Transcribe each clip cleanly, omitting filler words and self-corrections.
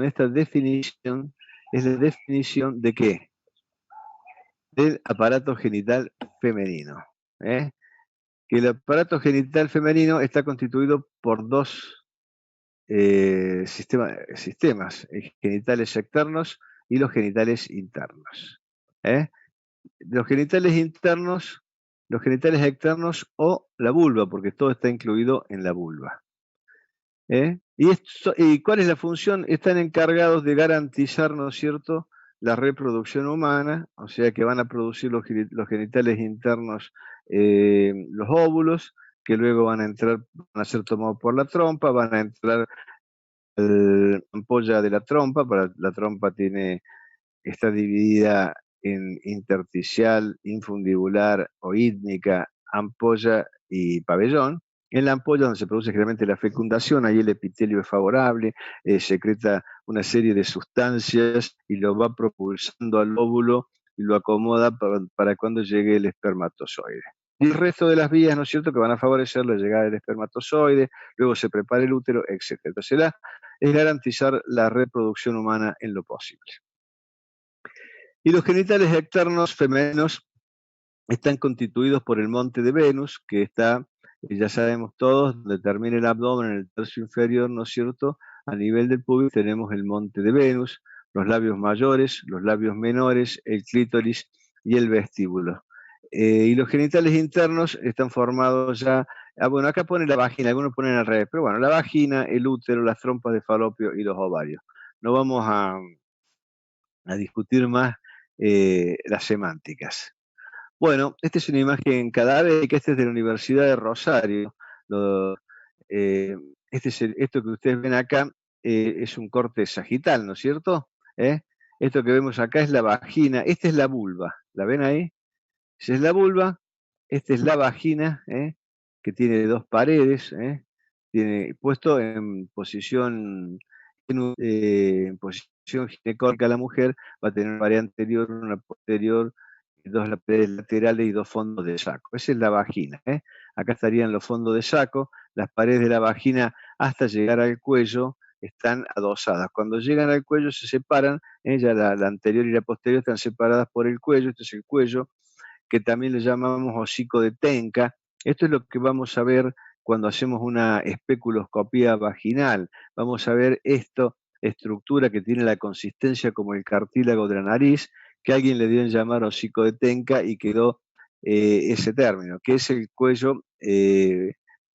esta definición es la definición de ¿qué? Del aparato genital femenino. Que el aparato genital femenino está constituido por dos sistemas genitales externos y los genitales internos. Los genitales internos, los genitales externos o la vulva, porque todo está incluido en la vulva. ¿Y cuál es la función? Están encargados de garantizar, ¿no es cierto?, la reproducción humana, o sea que van a producir los genitales internos, los óvulos, que luego van a ser tomados por la trompa, van a entrar la ampolla de la trompa, la trompa está dividida en intersticial, infundibular o ídmica, ampolla y pabellón. En la ampolla, donde se produce generalmente la fecundación, ahí el epitelio es favorable, secreta una serie de sustancias y lo va propulsando al óvulo y lo acomoda para cuando llegue el espermatozoide. Y el resto de las vías, ¿no es cierto?, que van a favorecer la llegada del espermatozoide, luego se prepara el útero, etc. Entonces, es garantizar la reproducción humana en lo posible. Y los genitales externos femeninos están constituidos por el monte de Venus, que está, ya sabemos todos, donde termina el abdomen, en el tercio inferior, ¿no es cierto? A nivel del pubis tenemos el monte de Venus, los labios mayores, los labios menores, el clítoris y el vestíbulo. Y los genitales internos están formados ya, bueno, acá pone la vagina, algunos ponen al revés, pero bueno, la vagina, el útero, las trompas de falopio y los ovarios. No vamos a discutir más las semánticas. Bueno, esta es una imagen cadáver, que esta es de la Universidad de Rosario. Esto que ustedes ven acá es un corte sagital, ¿no es cierto? Esto que vemos acá es la vagina, esta es la vulva, ¿la ven ahí? Esa es la vulva, esta es la vagina, que tiene dos paredes, tiene puesto en posición ginecórica la mujer, va a tener una pared anterior, una posterior, dos paredes laterales y dos fondos de saco. Esa es la vagina. Acá estarían los fondos de saco, las paredes de la vagina hasta llegar al cuello están adosadas. Cuando llegan al cuello se separan, ya la anterior y la posterior están separadas por el cuello, este es el cuello, que también le llamamos hocico de Tenca. Esto es lo que vamos a ver cuando hacemos una especuloscopía vaginal. Vamos a ver estructura que tiene la consistencia como el cartílago de la nariz, que alguien le dio en llamar hocico de Tenca y quedó ese término, que es el cuello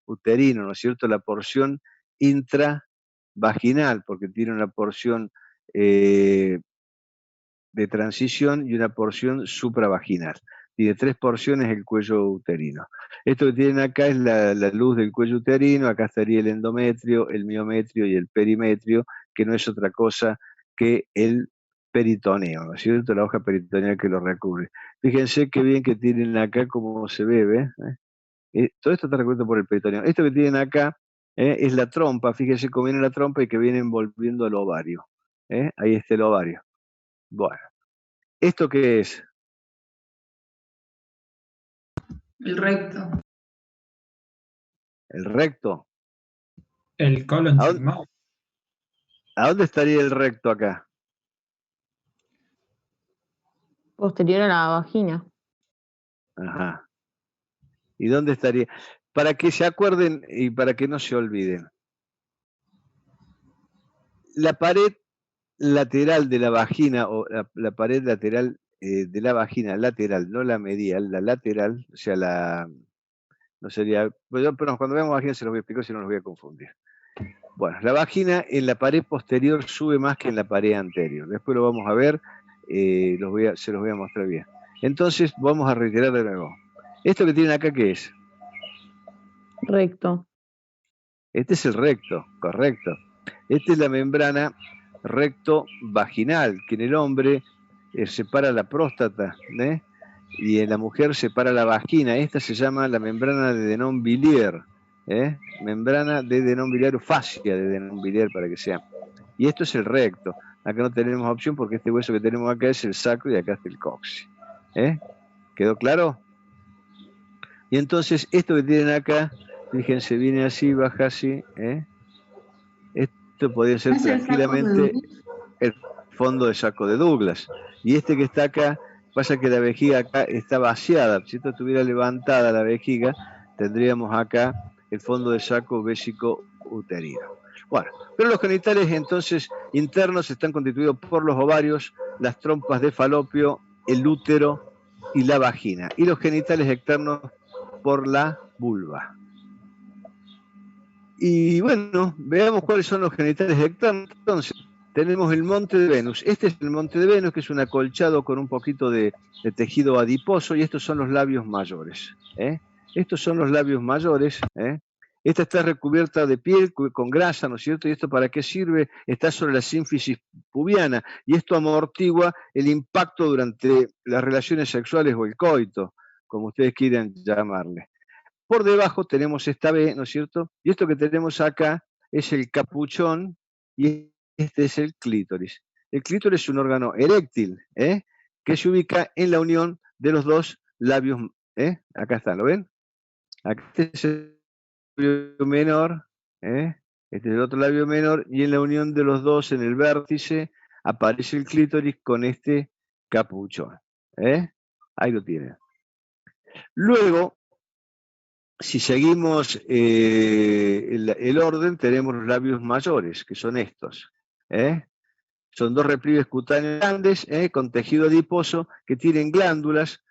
uterino, ¿no es cierto? La porción intravaginal, porque tiene una porción de transición y una porción supravaginal. Tiene tres porciones el cuello uterino. Esto que tienen acá es la luz del cuello uterino, acá estaría el endometrio, el miometrio y el perimetrio, que no es otra cosa que el peritoneo, ¿no es cierto? La hoja peritoneal que lo recubre. Fíjense qué bien que tienen acá cómo se ve, todo esto está recubierto por el peritoneo. Esto que tienen acá es la trompa, fíjense cómo viene la trompa y que viene envolviendo el ovario. Ahí está el ovario. Bueno, ¿esto qué es? El recto. ¿El recto? El colon ¿A sigmoid. dónde estaría el recto acá? Posterior a la vagina. Ajá. ¿Y dónde estaría? Para que se acuerden y para que no se olviden. La pared lateral de la vagina, o la pared lateral de la vagina, lateral, no la medial, la lateral, o sea, no sería, pero cuando veamos vagina se los voy a explicar, si no los voy a confundir. Bueno, la vagina en la pared posterior sube más que en la pared anterior. Después lo vamos a ver, se los voy a mostrar bien. Entonces vamos a reiterar de nuevo. ¿Esto que tienen acá qué es? Recto. Este es el recto, correcto. Esta es la membrana recto-vaginal, que en el hombre separa la próstata, y en la mujer separa la vagina. Esta se llama la membrana de Denon-Villiers, membrana de Denon-Villiers o fascia de Denon-Villiers, para que sea. Y esto es el recto. Acá no tenemos opción porque este hueso que tenemos acá es el sacro y acá está el coxis. ¿Quedó claro? Y entonces esto que tienen acá, fíjense, viene así, baja así. Esto Esto podría ser ¿Es el saco de tranquilamente Douglas? el fondo de saco de Douglas. Y este que está acá, pasa que la vejiga acá está vaciada. Si esto estuviera levantada la vejiga, tendríamos acá el fondo de saco vésico uterino. Bueno, pero los genitales entonces internos están constituidos por los ovarios, las trompas de falopio, el útero y la vagina. Y los genitales externos por la vulva. Y bueno, veamos cuáles son los genitales externos. Entonces, tenemos el monte de Venus. Este es el monte de Venus, que es un acolchado con un poquito de tejido adiposo, y estos son los labios mayores. Estos son los labios mayores. Esta está recubierta de piel con grasa, ¿no es cierto? ¿Y esto para qué sirve? Está sobre la sínfisis pubiana, y esto amortigua el impacto durante las relaciones sexuales o el coito, como ustedes quieran llamarle. Por debajo tenemos esta B, ¿no es cierto? Y esto que tenemos acá es el capuchón, y este es el clítoris. El clítoris es un órgano eréctil, que se ubica en la unión de los dos labios. Acá está, ¿lo ven? Acá este es el labio menor, este es el otro labio menor, y en la unión de los dos, en el vértice, aparece el clítoris con este capuchón. Ahí lo tienen. Luego, si seguimos el orden, tenemos los labios mayores, que son estos. Son dos repliegues cutáneos grandes, con tejido adiposo, que tienen glándulas,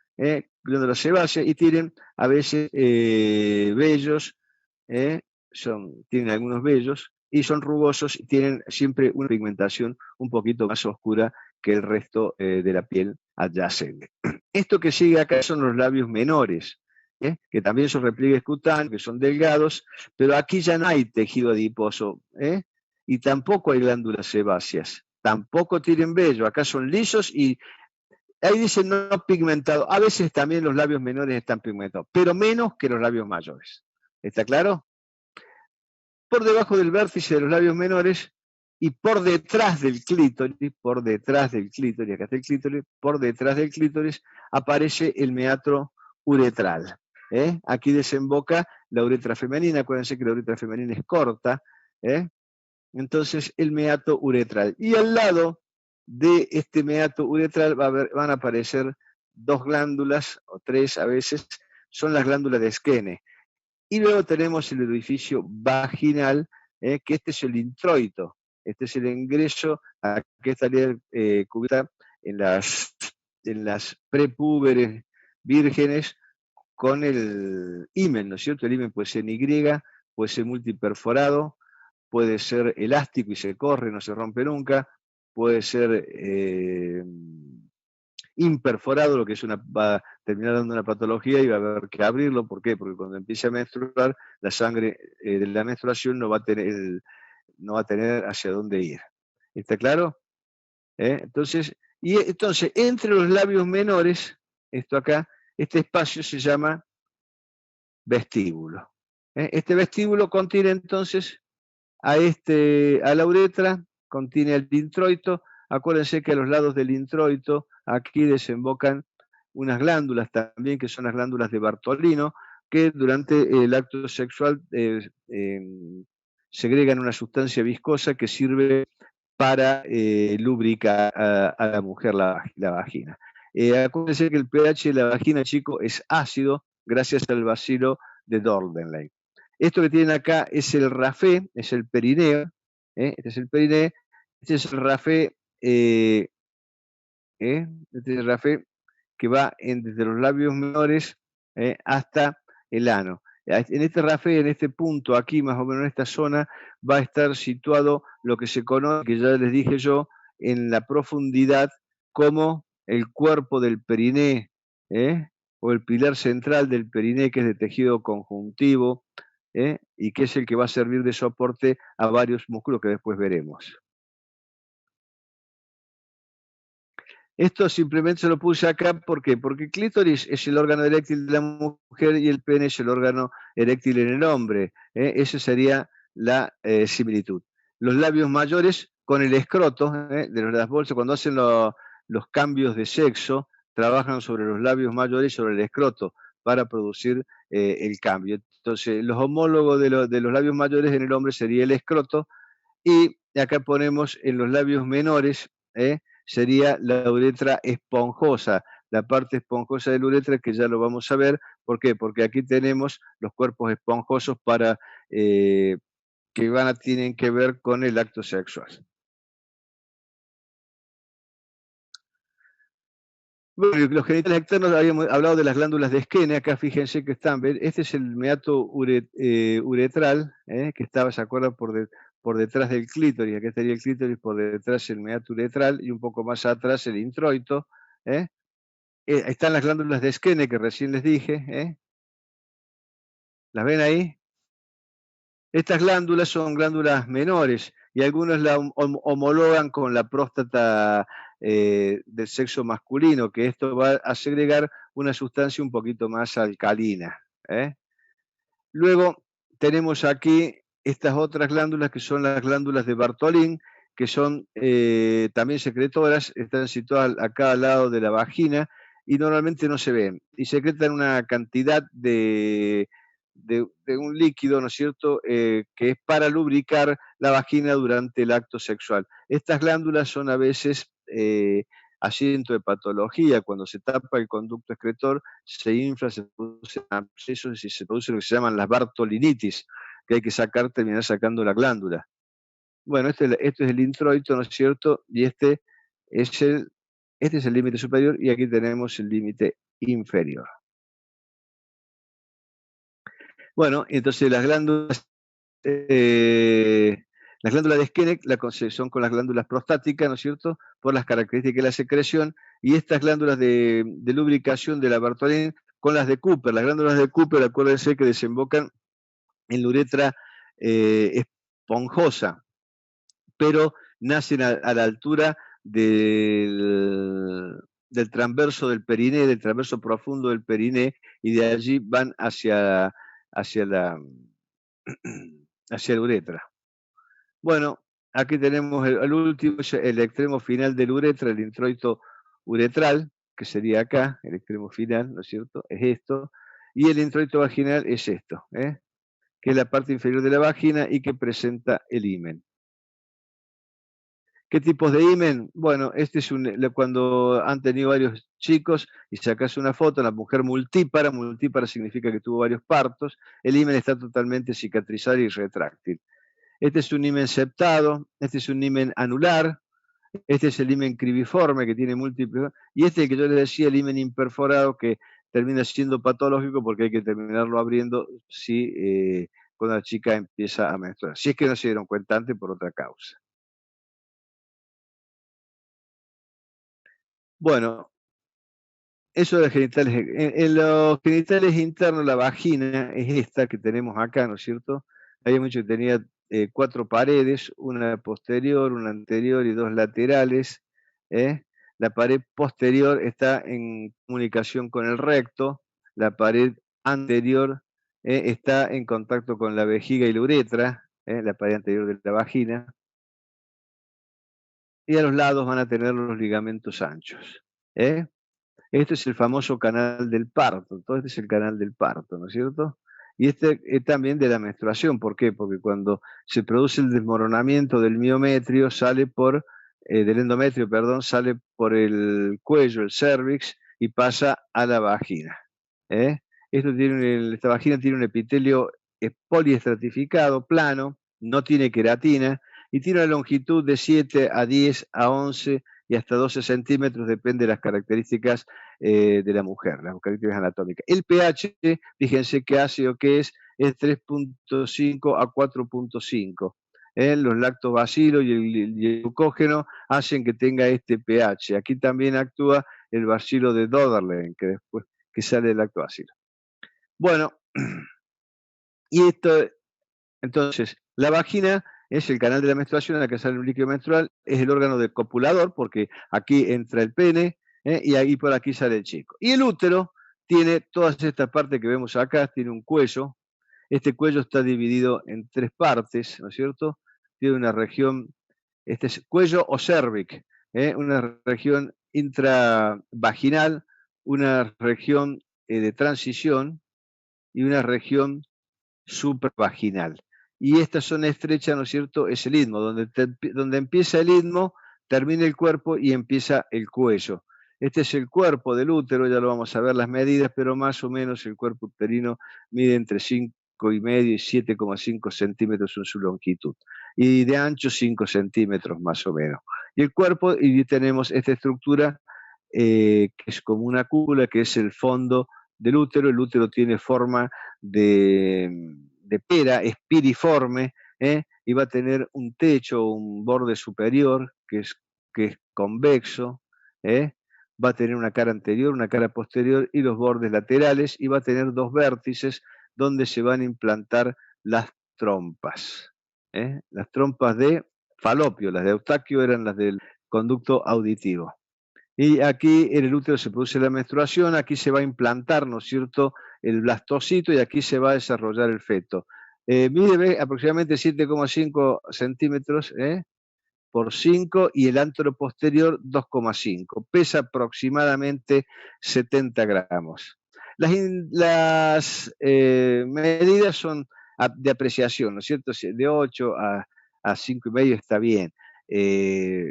glándulas sebáceas, y tienen a veces vellos, tienen algunos vellos, y son rugosos y tienen siempre una pigmentación un poquito más oscura que el resto de la piel adyacente. Esto que sigue acá son los labios menores, que también son repliegues cutáneos, que son delgados, pero aquí ya no hay tejido adiposo, y tampoco hay glándulas sebáceas, tampoco tienen vello, acá son lisos, y ahí dice no pigmentado. A veces también los labios menores están pigmentados, pero menos que los labios mayores. ¿Está claro? Por debajo del vértice de los labios menores y por detrás del clítoris, acá está el clítoris, por detrás del clítoris aparece el meatro uretral. Aquí desemboca la uretra femenina. Acuérdense que la uretra femenina es corta. Entonces, el meato uretral. Y al lado de este meato uretral van a aparecer dos glándulas, o tres a veces, son las glándulas de Skene. Y luego tenemos el orificio vaginal, que este es el introito. Este es el ingreso a que estaría cubierta en las prepúberes vírgenes con el himen, ¿no es cierto? El himen puede ser en Y, puede ser multiperforado, puede ser elástico y se corre, no se rompe nunca, puede ser imperforado, lo que es va a terminar dando una patología y va a haber que abrirlo. ¿Por qué? Porque cuando empiece a menstruar, la sangre de la menstruación no va a tener hacia dónde ir. ¿Está claro? Entonces, entre los labios menores, esto acá, este espacio se llama vestíbulo. Este vestíbulo contiene entonces a la uretra, contiene el introito. Acuérdense que a los lados del introito aquí desembocan unas glándulas también, que son las glándulas de Bartolino, que durante el acto sexual segregan una sustancia viscosa que sirve para lubricar a la mujer la vagina. Acuérdense que el pH de la vagina, chico, es ácido gracias al bacilo de Dordenlein. Esto que tienen acá es el rafé, es el perineo. Este es el perineo. Este es el rafé, este es el rafé que va desde los labios menores hasta el ano. En este rafé, en este punto, aquí más o menos en esta zona, va a estar situado lo que se conoce, que ya les dije yo, en la profundidad, como el cuerpo del periné, o el pilar central del periné, que es de tejido conjuntivo, y que es el que va a servir de soporte a varios músculos que después veremos. Esto simplemente se lo puse acá, ¿por qué? Porque el clítoris es el órgano eréctil de la mujer y el pene es el órgano eréctil en el hombre. Esa sería la similitud. Los labios mayores con el escroto de las bolsas, cuando hacen los cambios de sexo, trabajan sobre los labios mayores y sobre el escroto para producir el cambio. Entonces, los homólogos de los labios mayores en el hombre sería el escroto, y y acá ponemos en los labios menores, sería la uretra esponjosa, la parte esponjosa de la uretra, que ya lo vamos a ver. ¿Por qué? Porque aquí tenemos los cuerpos esponjosos para, que tienen que ver con el acto sexual. Bueno, y los genitales externos, habíamos hablado de las glándulas de Skene. Acá fíjense que están, ¿ven? Este es el meato uretral, que estaba, ¿se acuerdan? Por detrás del clítoris. Acá estaría el clítoris, por detrás el meato uretral, y un poco más atrás el introito. Están las glándulas de Skene que recién les dije. ¿Las ven ahí? Estas glándulas son glándulas menores y algunos la homologan con la próstata del sexo masculino, que esto va a segregar una sustancia un poquito más alcalina. Luego tenemos aquí estas otras glándulas, que son las glándulas de Bartholin, que son también secretoras, están situadas acá al lado de la vagina y normalmente no se ven, y secretan una cantidad de un líquido, ¿no es cierto?, que es para lubricar la vagina durante el acto sexual. Estas glándulas son a veces asiento de patología. Cuando se tapa el conducto excretor, se infla, se producen abscesos y se produce lo que se llaman las bartolinitis, que hay que terminar sacando la glándula. Bueno, este es el introito, ¿no es cierto? Y este es el límite superior, y aquí tenemos el límite inferior. Bueno, entonces las glándulas de Skene son con las glándulas prostáticas, ¿no es cierto?, por las características de la secreción, y estas glándulas de lubricación de la Bartholin con las de Cooper. Las glándulas de Cooper, acuérdense que desembocan en la uretra esponjosa, pero nacen a la altura del transverso del periné, del transverso profundo del periné, y de allí van hacia la uretra. Bueno, aquí tenemos el último, el extremo final del uretra, el introito uretral, que sería acá, el extremo final, ¿no es cierto? Es esto. Y el introito vaginal es esto, que es la parte inferior de la vagina y que presenta el himen. ¿Qué tipos de himen? Bueno, este es cuando han tenido varios chicos y sacas una foto, la mujer multípara significa que tuvo varios partos, el himen está totalmente cicatrizado y retráctil. Este es un himen septado, este es un himen anular, este es el himen cribiforme, que tiene múltiples, y este es el que yo les decía, el himen imperforado, que termina siendo patológico porque hay que terminarlo abriendo cuando la chica empieza a menstruar, si es que no se dieron cuenta antes por otra causa. Bueno, eso de los genitales. En los genitales internos, la vagina es esta que tenemos acá, ¿no es cierto? Había mucho que tenía 4 paredes, una posterior, una anterior y 2 laterales. La pared posterior está en comunicación con el recto, la pared anterior está en contacto con la vejiga y la uretra, la pared anterior de la vagina, y a los lados van a tener los ligamentos anchos. Este es el famoso canal del parto, todo este es el canal del parto, ¿no es cierto? Y este es también de la menstruación. ¿Por qué? Porque cuando se produce el desmoronamiento del miometrio, del endometrio, perdón, sale por el cuello, el cervix, y pasa a la vagina. Esta vagina tiene un epitelio poliestratificado, plano, no tiene queratina, y tiene una longitud de 7 a 10 a 11 y hasta 12 centímetros, depende de las características de la mujer, las características anatómicas. El pH, fíjense qué ácido que es 3.5 a 4.5. Los lactobacilos y el glucógeno hacen que tenga este pH. Aquí también actúa el bacilo de Doderlein, que sale del lactobacilo. Bueno, y esto, entonces, la vagina es el canal de la menstruación en la que sale un líquido menstrual, es el órgano del copulador, porque aquí entra el pene, y ahí por aquí sale el chico. Y el útero tiene todas estas partes que vemos acá, tiene un cuello. Este cuello está dividido en 3 partes, ¿no es cierto? Tiene una región, este es cuello o cervix, una región intravaginal, una región de transición y una región supravaginal. y esta zona estrecha, ¿no es cierto?, es el istmo, donde empieza el istmo, termina el cuerpo y empieza el cuello. Este es el cuerpo del útero, ya lo vamos a ver las medidas, pero más o menos el cuerpo uterino mide entre 5,5 y 7,5 centímetros en su longitud, y de ancho 5 centímetros más o menos. Y el cuerpo, y tenemos esta estructura que es como una cúpula, que es el fondo del útero. El útero tiene forma de pera, es piriforme, y va a tener un techo, un borde superior que es convexo, va a tener una cara anterior, una cara posterior y los bordes laterales, y va a tener dos vértices donde se van a implantar las trompas. Las trompas de Falopio, las de Eustaquio eran las del conducto auditivo. Y aquí en el útero se produce la menstruación, aquí se va a implantar, ¿no es cierto?, el blastocito, y aquí se va a desarrollar el feto. Mide aproximadamente 7,5 centímetros por 5, y el antro posterior 2,5. Pesa aproximadamente 70 gramos. Las medidas son de apreciación, ¿no es cierto? De 8 a 5,5 está bien.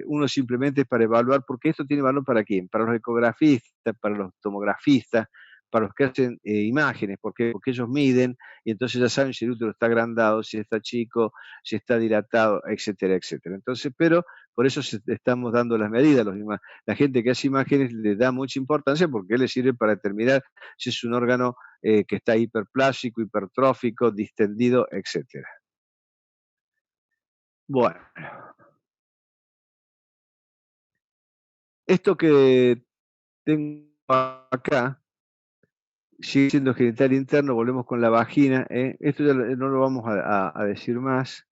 Uno simplemente para evaluar, porque esto tiene valor para quién, para los ecografistas, para los tomografistas, para los que hacen imágenes, porque ellos miden y entonces ya saben si el útero está agrandado, si está chico, si está dilatado, etcétera, etcétera. Entonces, pero por eso estamos dando las medidas. La gente que hace imágenes le da mucha importancia porque les sirve para determinar si es un órgano que está hiperplásico, hipertrófico, distendido, etcétera. Bueno. Esto que tengo acá sigue siendo genital interno, volvemos con la vagina. Esto ya no lo vamos a decir más.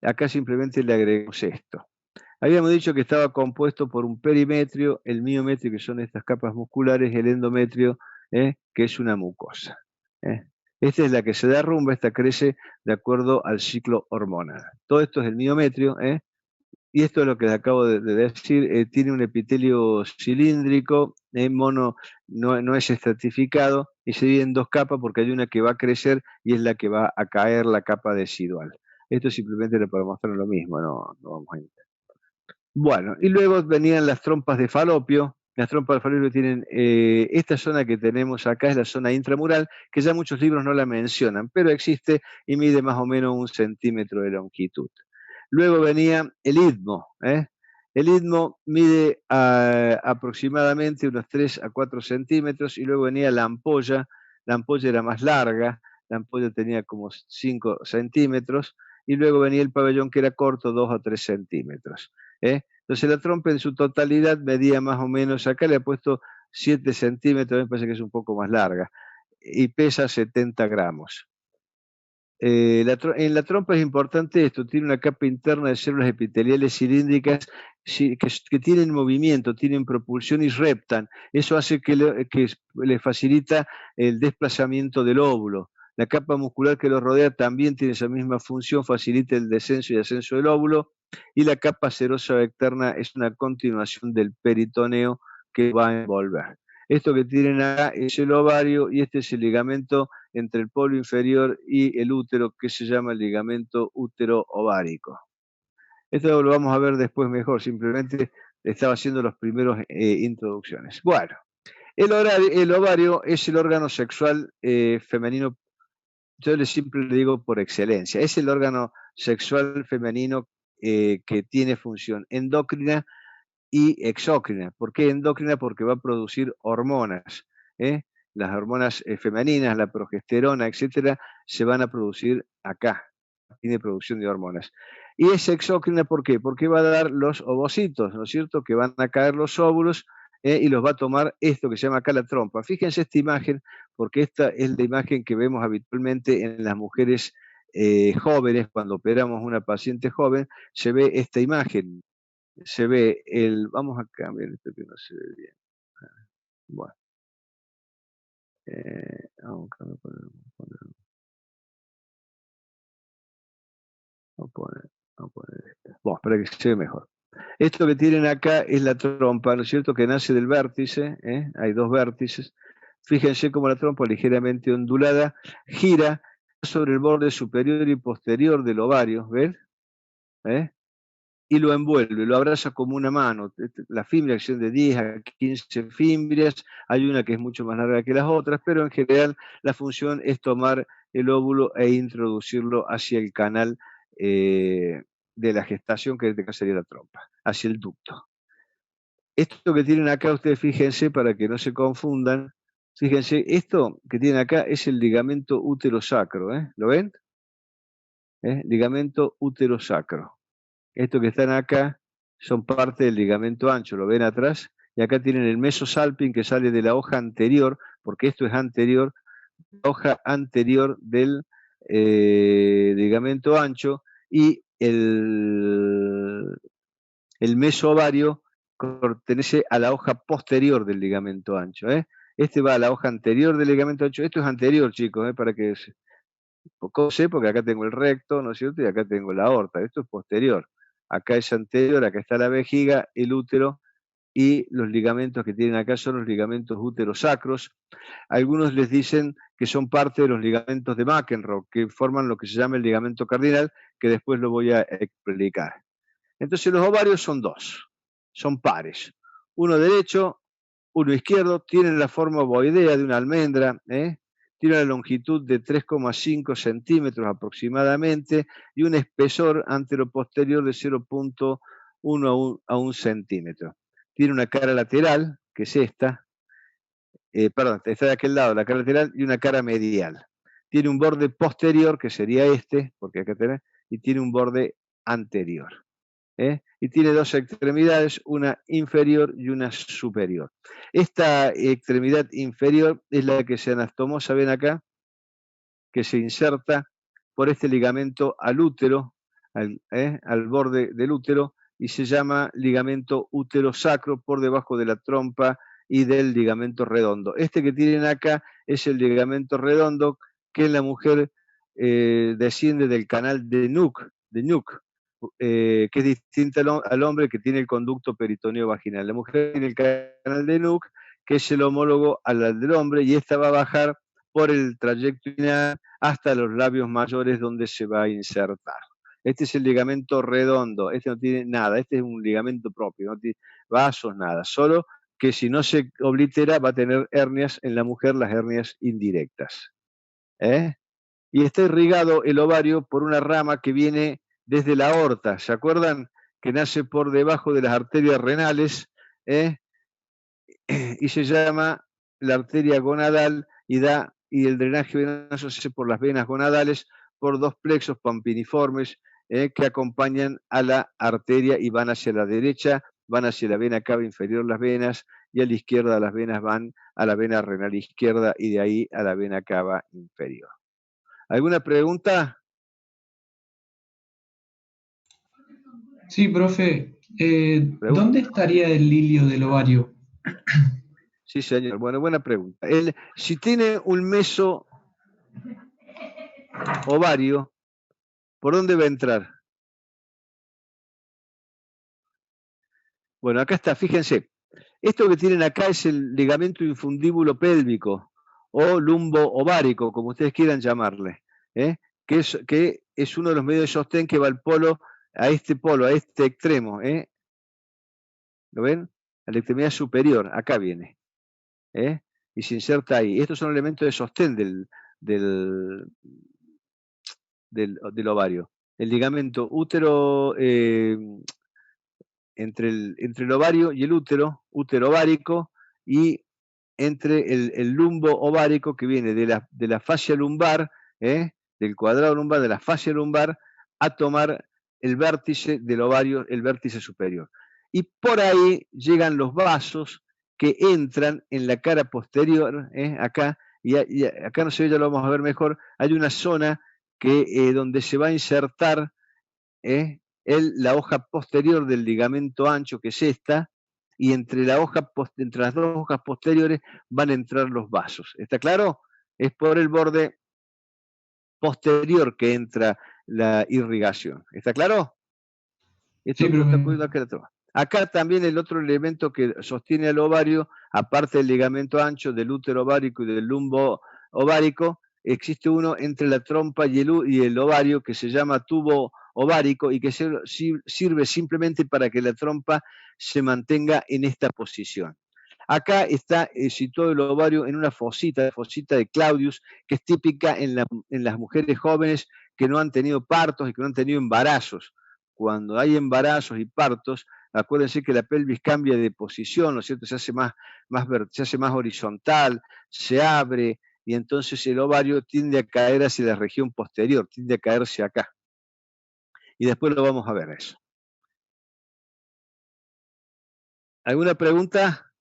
Acá simplemente le agregamos esto. Habíamos dicho que estaba compuesto por un perimetrio, el miometrio, que son estas capas musculares, el endometrio, que es una mucosa. Esta es la que se derrumba, esta crece de acuerdo al ciclo hormonal. Todo esto es el miometrio, y esto es lo que les acabo de decir. Tiene un epitelio cilíndrico, mono, no es estratificado, y se divide en dos capas porque hay una que va a crecer y es la que va a caer, la capa decidual. Esto simplemente le podemos mostrar lo mismo, no vamos a intentar. Bueno, y luego venían las trompas de Falopio. Las trompas de Falopio tienen esta zona que tenemos acá, es la zona intramural, que ya muchos libros no la mencionan, pero existe y mide más o menos 1 centímetro de longitud. Luego venía el istmo. El istmo mide aproximadamente unos 3 a 4 centímetros, y luego venía la ampolla. La ampolla era más larga, la ampolla tenía como 5 centímetros, y luego venía el pabellón, que era corto, 2 a 3 centímetros. Entonces la trompa en su totalidad medía más o menos, acá le he puesto 7 centímetros, me parece que es un poco más larga, y pesa 70 gramos. En la trompa es importante esto, tiene una capa interna de células epiteliales cilíndricas que tienen movimiento, tienen propulsión y reptan. Eso hace que le facilita el desplazamiento del óvulo. La capa muscular que lo rodea también tiene esa misma función, facilita el descenso y ascenso del óvulo, y la capa serosa externa es una continuación del peritoneo que va a envolver. Esto que tienen acá es el ovario, y este es el ligamento entre el polo inferior y el útero, que se llama el ligamento útero-ovárico. Esto lo vamos a ver después mejor, simplemente estaba haciendo los primeros introducciones. Bueno, el ovario es el órgano sexual femenino, yo siempre le digo por excelencia, es el órgano sexual femenino que tiene función endocrina y exócrina. ¿Por qué endocrina? Porque va a producir hormonas. Las hormonas femeninas, la progesterona, etcétera, se van a producir acá. Tiene producción de hormonas. Y es exócrina, ¿por qué? Porque va a dar los ovocitos, ¿no es cierto? Que van a caer los óvulos y los va a tomar esto que se llama acá la trompa. Fíjense esta imagen, porque esta es la imagen que vemos habitualmente en las mujeres jóvenes. Cuando operamos a una paciente joven, se ve esta imagen. Se ve vamos a cambiar esto que no se ve bien. Bueno. Vamos a poner esta. Bueno, para que se ve mejor. Esto que tienen acá es la trompa, ¿no es cierto?, que nace del vértice. Hay dos vértices. Fíjense cómo la trompa, ligeramente ondulada, gira sobre el borde superior y posterior del ovario, ¿ves? Y lo envuelve, lo abraza como una mano. La fimbria son de 10 a 15 fimbrias, hay una que es mucho más larga que las otras, pero en general la función es tomar el óvulo e introducirlo hacia el canal de la gestación, que en este caso sería la trompa, hacia el ducto. Esto que tienen acá, ustedes fíjense, para que no se confundan, fíjense, esto que tienen acá es el ligamento útero-sacro, ¿lo ven? Ligamento útero-sacro. Estos que están acá son parte del ligamento ancho, lo ven atrás, y acá tienen el mesosalping que sale de la hoja anterior, porque esto es anterior, hoja anterior del ligamento ancho, y el mesovario pertenece a la hoja posterior del ligamento ancho. Este va a la hoja anterior del ligamento ancho, esto es anterior, chicos, para que poco sé, porque acá tengo el recto, ¿no es cierto? Y acá tengo la aorta, esto es posterior. Acá es anterior, acá está la vejiga, el útero, y los ligamentos que tienen acá son los ligamentos úterosacros. Algunos les dicen que son parte de los ligamentos de McEnroe, que forman lo que se llama el ligamento cardinal, que después lo voy a explicar. Entonces los ovarios son dos, son pares. Uno derecho, uno izquierdo, tienen la forma ovoidea de una almendra, tiene una longitud de 3,5 centímetros aproximadamente y un espesor anteroposterior de 0,1 a 1 centímetro. Tiene una cara lateral, que es esta, perdón, está de aquel lado, la cara lateral, y una cara medial. Tiene un borde posterior, que sería este, porque acá tenés, y tiene un borde anterior. Y tiene dos extremidades, una inferior y una superior. Esta extremidad inferior es la que se anastomosa, ven acá, que se inserta por este ligamento al útero, al borde del útero, y se llama ligamento útero-sacro por debajo de la trompa y del ligamento redondo. Este que tienen acá es el ligamento redondo que en la mujer desciende del canal de Nuc, que es distinta al hombre, que tiene el conducto peritoneo vaginal. La mujer tiene el canal de Nuc, que es el homólogo al del hombre, y esta va a bajar por el trayecto inguinal hasta los labios mayores, donde se va a insertar. Este es el ligamento redondo, este no tiene nada, este es un ligamento propio, no tiene vasos, nada, solo que si no se oblitera va a tener hernias en la mujer, las hernias indirectas. Y está irrigado el ovario por una rama que viene desde la aorta, ¿se acuerdan? Que nace por debajo de las arterias renales, y se llama la arteria gonadal, y el drenaje venoso se hace por las venas gonadales, por dos plexos pampiniformes que acompañan a la arteria y van hacia la derecha, van hacia la vena cava inferior las venas, y a la izquierda las venas van a la vena renal izquierda y de ahí a la vena cava inferior. ¿Alguna pregunta? Sí, profe. ¿Dónde estaría el lilio del ovario? Sí, señor. Bueno, buena pregunta. Si tiene un meso ovario, ¿por dónde va a entrar? Bueno, acá está, fíjense. Esto que tienen acá es el ligamento infundíbulo pélvico o lumbo ovárico, como ustedes quieran llamarle, que es uno de los medios de sostén que va al polo, a este extremo. ¿Lo ven? A la extremidad superior, acá viene. Y se inserta ahí. Estos son elementos de sostén del ovario. El ligamento útero, entre el ovario y el útero ovárico, y entre el lumbo ovárico, que viene de la fascia lumbar, del cuadrado lumbar, de la fascia lumbar, a tomar el vértice del ovario, el vértice superior. Y por ahí llegan los vasos que entran en la cara posterior, acá, y acá no se ve, ya lo vamos a ver mejor, hay una zona donde se va a insertar la hoja posterior del ligamento ancho, que es esta, y entre las dos hojas posteriores van a entrar los vasos. ¿Está claro? Es por el borde posterior que entra la irrigación. ¿Está claro? Esto Sí, no está profe. ocurriendo acá. Acá también el otro elemento que sostiene al ovario, aparte del ligamento ancho, del útero ovárico y del lumbo ovárico, existe uno entre la trompa y el ovario que se llama tubo ovárico y que sirve simplemente para que la trompa se mantenga en esta posición. Acá está situado el ovario en una fosita, la fosita de Claudius, que es típica en las mujeres jóvenes que no han tenido partos y que no han tenido embarazos. Cuando hay embarazos y partos, acuérdense que la pelvis cambia de posición, ¿no es cierto? Se hace más horizontal, se abre, y entonces el ovario tiende a caer hacia la región posterior, tiende a caerse acá. Y después lo vamos a ver eso. ¿Alguna pregunta?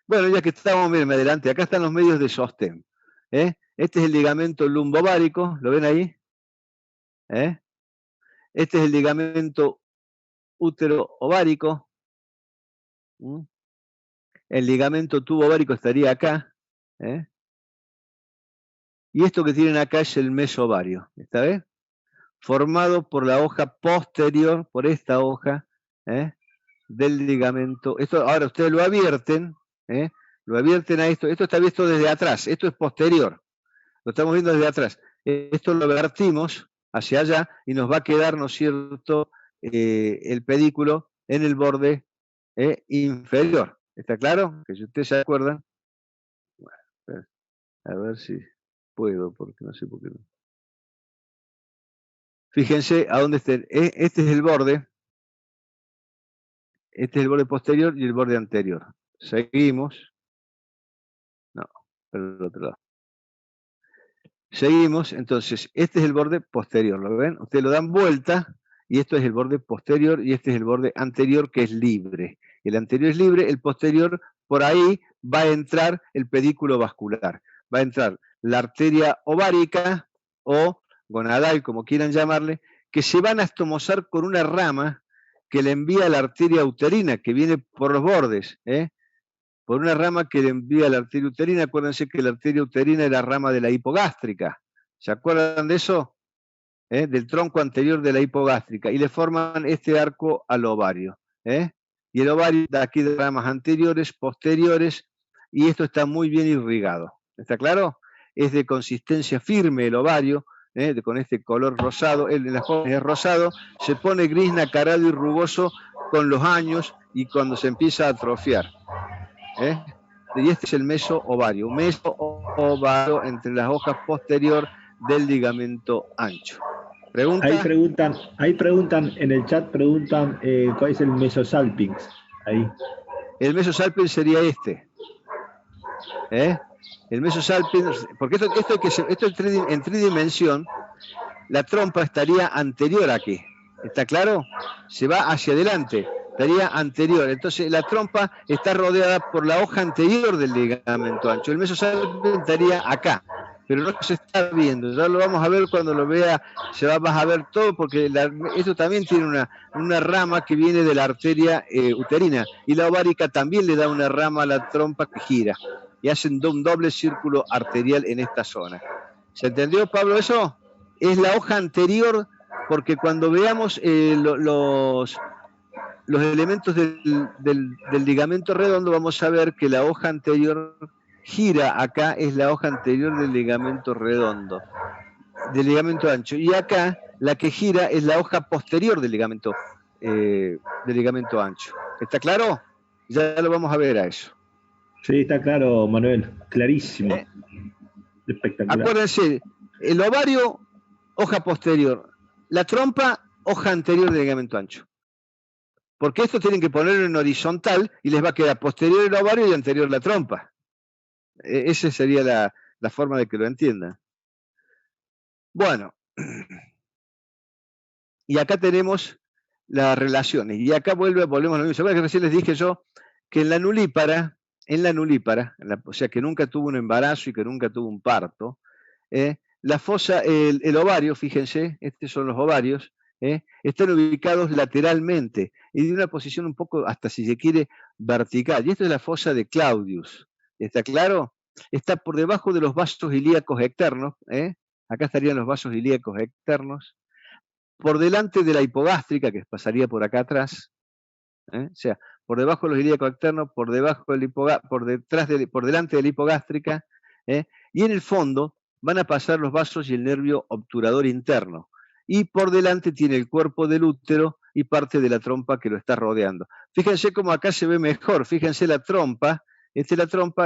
Bueno, ya que estamos, miren, adelante, acá están los medios de sostén. Este es el ligamento lumbovárico, ¿lo ven ahí? Este es el ligamento útero-ovárico. El ligamento tubo-ovárico estaría acá. Y esto que tienen acá es el mesovario, ¿está bien? Formado por la hoja posterior, por esta hoja, del ligamento. Esto, ahora ustedes lo abierten a esto. Esto está visto desde atrás, esto es posterior. Lo estamos viendo desde atrás. Esto lo vertimos hacia allá y nos va a quedar, ¿no es cierto?, el pedículo en el borde inferior. ¿Está claro? Que si ustedes se acuerdan. Bueno, a ver si puedo, porque no sé por qué no. Fíjense a dónde está. Este es el borde. Este es el borde posterior y el borde anterior. Seguimos. No, por el otro lado. Seguimos, entonces, este es el borde posterior, ¿lo ven? Ustedes lo dan vuelta y esto es el borde posterior y este es el borde anterior que es libre. El anterior es libre, el posterior, por ahí va a entrar el pedículo vascular. Va a entrar la arteria ovárica o gonadal, como quieran llamarle, que se van a estomosar con una rama que le envía la arteria uterina, que viene por los bordes, por una rama que le envía la arteria uterina. Acuérdense que la arteria uterina es la rama de la hipogástrica. ¿Se acuerdan de eso? Del tronco anterior de la hipogástrica. Y le forman este arco al ovario. Y el ovario da aquí de ramas anteriores, posteriores, y esto está muy bien irrigado. ¿Está claro? Es de consistencia firme el ovario, con este color rosado. En las jóvenes es rosado, se pone gris, nacarado y rugoso con los años y cuando se empieza a atrofiar. Y este es el meso-ovario. Meso-ovario entre las hojas posterior del ligamento ancho. ¿Pregunta? Ahí preguntan, en el chat preguntan cuál es el mesosalpinx. Ahí. El mesosalpinx sería este. El mesosalpinx, porque esto en tridimensión, la trompa estaría anterior aquí. ¿Está claro? Se va hacia adelante. Estaría anterior. Entonces la trompa está rodeada por la hoja anterior del ligamento ancho. El mesosalpinx estaría acá, pero no se está viendo. Ya lo vamos a ver cuando lo vea, vas a ver todo, porque esto también tiene una rama que viene de la arteria uterina, y la ovárica también le da una rama a la trompa que gira, y hacen un doble círculo arterial en esta zona. ¿Se entendió, Pablo, eso? Es la hoja anterior, porque cuando veamos los elementos del ligamento redondo, vamos a ver que la hoja anterior gira. Acá es la hoja anterior del ligamento redondo, del ligamento ancho, y acá la que gira es la hoja posterior del ligamento ancho. ¿Está claro? Ya lo vamos a ver a eso. Sí, está claro, Manuel, clarísimo. Espectacular. Acuérdense, el ovario, hoja posterior, la trompa, hoja anterior del ligamento ancho. Porque esto tienen que ponerlo en horizontal y les va a quedar posterior el ovario y anterior la trompa. Esa sería la forma de que lo entiendan. Bueno, y acá tenemos las relaciones. Y acá volvemos a lo mismo. ¿Se acuerdan que recién les dije yo que en la nulípara, o sea, que nunca tuvo un embarazo y que nunca tuvo un parto, la fosa, el ovario, fíjense, estos son los ovarios, están ubicados lateralmente y de una posición un poco, hasta si se quiere, vertical. Y esto es la fosa de Claudius. ¿Está claro? Está por debajo de los vasos ilíacos externos. Acá estarían los vasos ilíacos externos. Por delante de la hipogástrica, que pasaría por acá atrás. O sea, por debajo de los ilíacos externos, por delante de la hipogástrica, Y en el fondo van a pasar los vasos y el nervio obturador interno. Y por delante tiene el cuerpo del útero y parte de la trompa que lo está rodeando. Fíjense cómo acá se ve mejor, fíjense la trompa,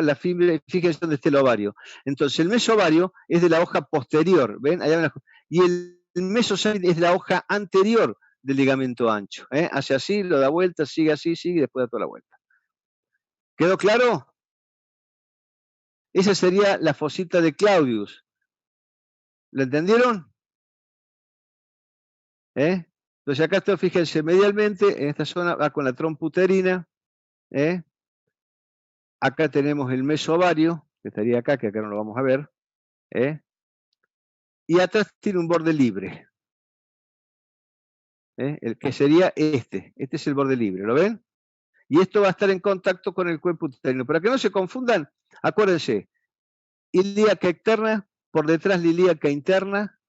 la fibra, fíjense dónde está el ovario. Entonces el mesovario es de la hoja posterior, ¿ven? Y el mesosálice es la hoja anterior del ligamento ancho. Hace así, lo da vuelta, sigue así, sigue y después da toda la vuelta. ¿Quedó claro? Esa sería la fosita de Claudius. ¿Lo entendieron? Entonces acá está, fíjense, medialmente, en esta zona va con la trompa uterina. Acá tenemos el mesovario, que estaría acá, que acá no lo vamos a ver. Y atrás tiene un borde libre. El que sería este. Este es el borde libre, ¿lo ven? Y esto va a estar en contacto con el cuerpo uterino. Para que no se confundan, acuérdense, ilíaca externa, por detrás la ilíaca interna,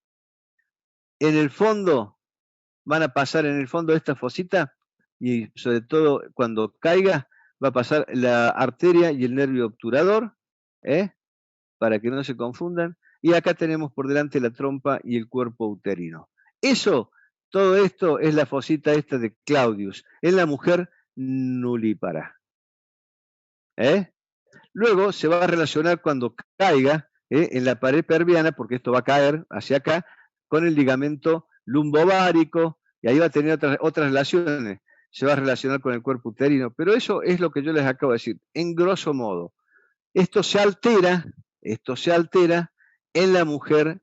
en el fondo, van a pasar en el fondo de esta fosita, y sobre todo cuando caiga, va a pasar la arteria y el nervio obturador, para que no se confundan, y acá tenemos por delante la trompa y el cuerpo uterino. Todo esto es la fosita esta de Claudius, en la mujer nulípara. Luego se va a relacionar cuando caiga en la pared pelviana, porque esto va a caer hacia acá, con el ligamento lumbovárico, y ahí va a tener otras relaciones. Se va a relacionar con el cuerpo uterino, pero eso es lo que yo les acabo de decir, en grosso modo. Esto se altera en la mujer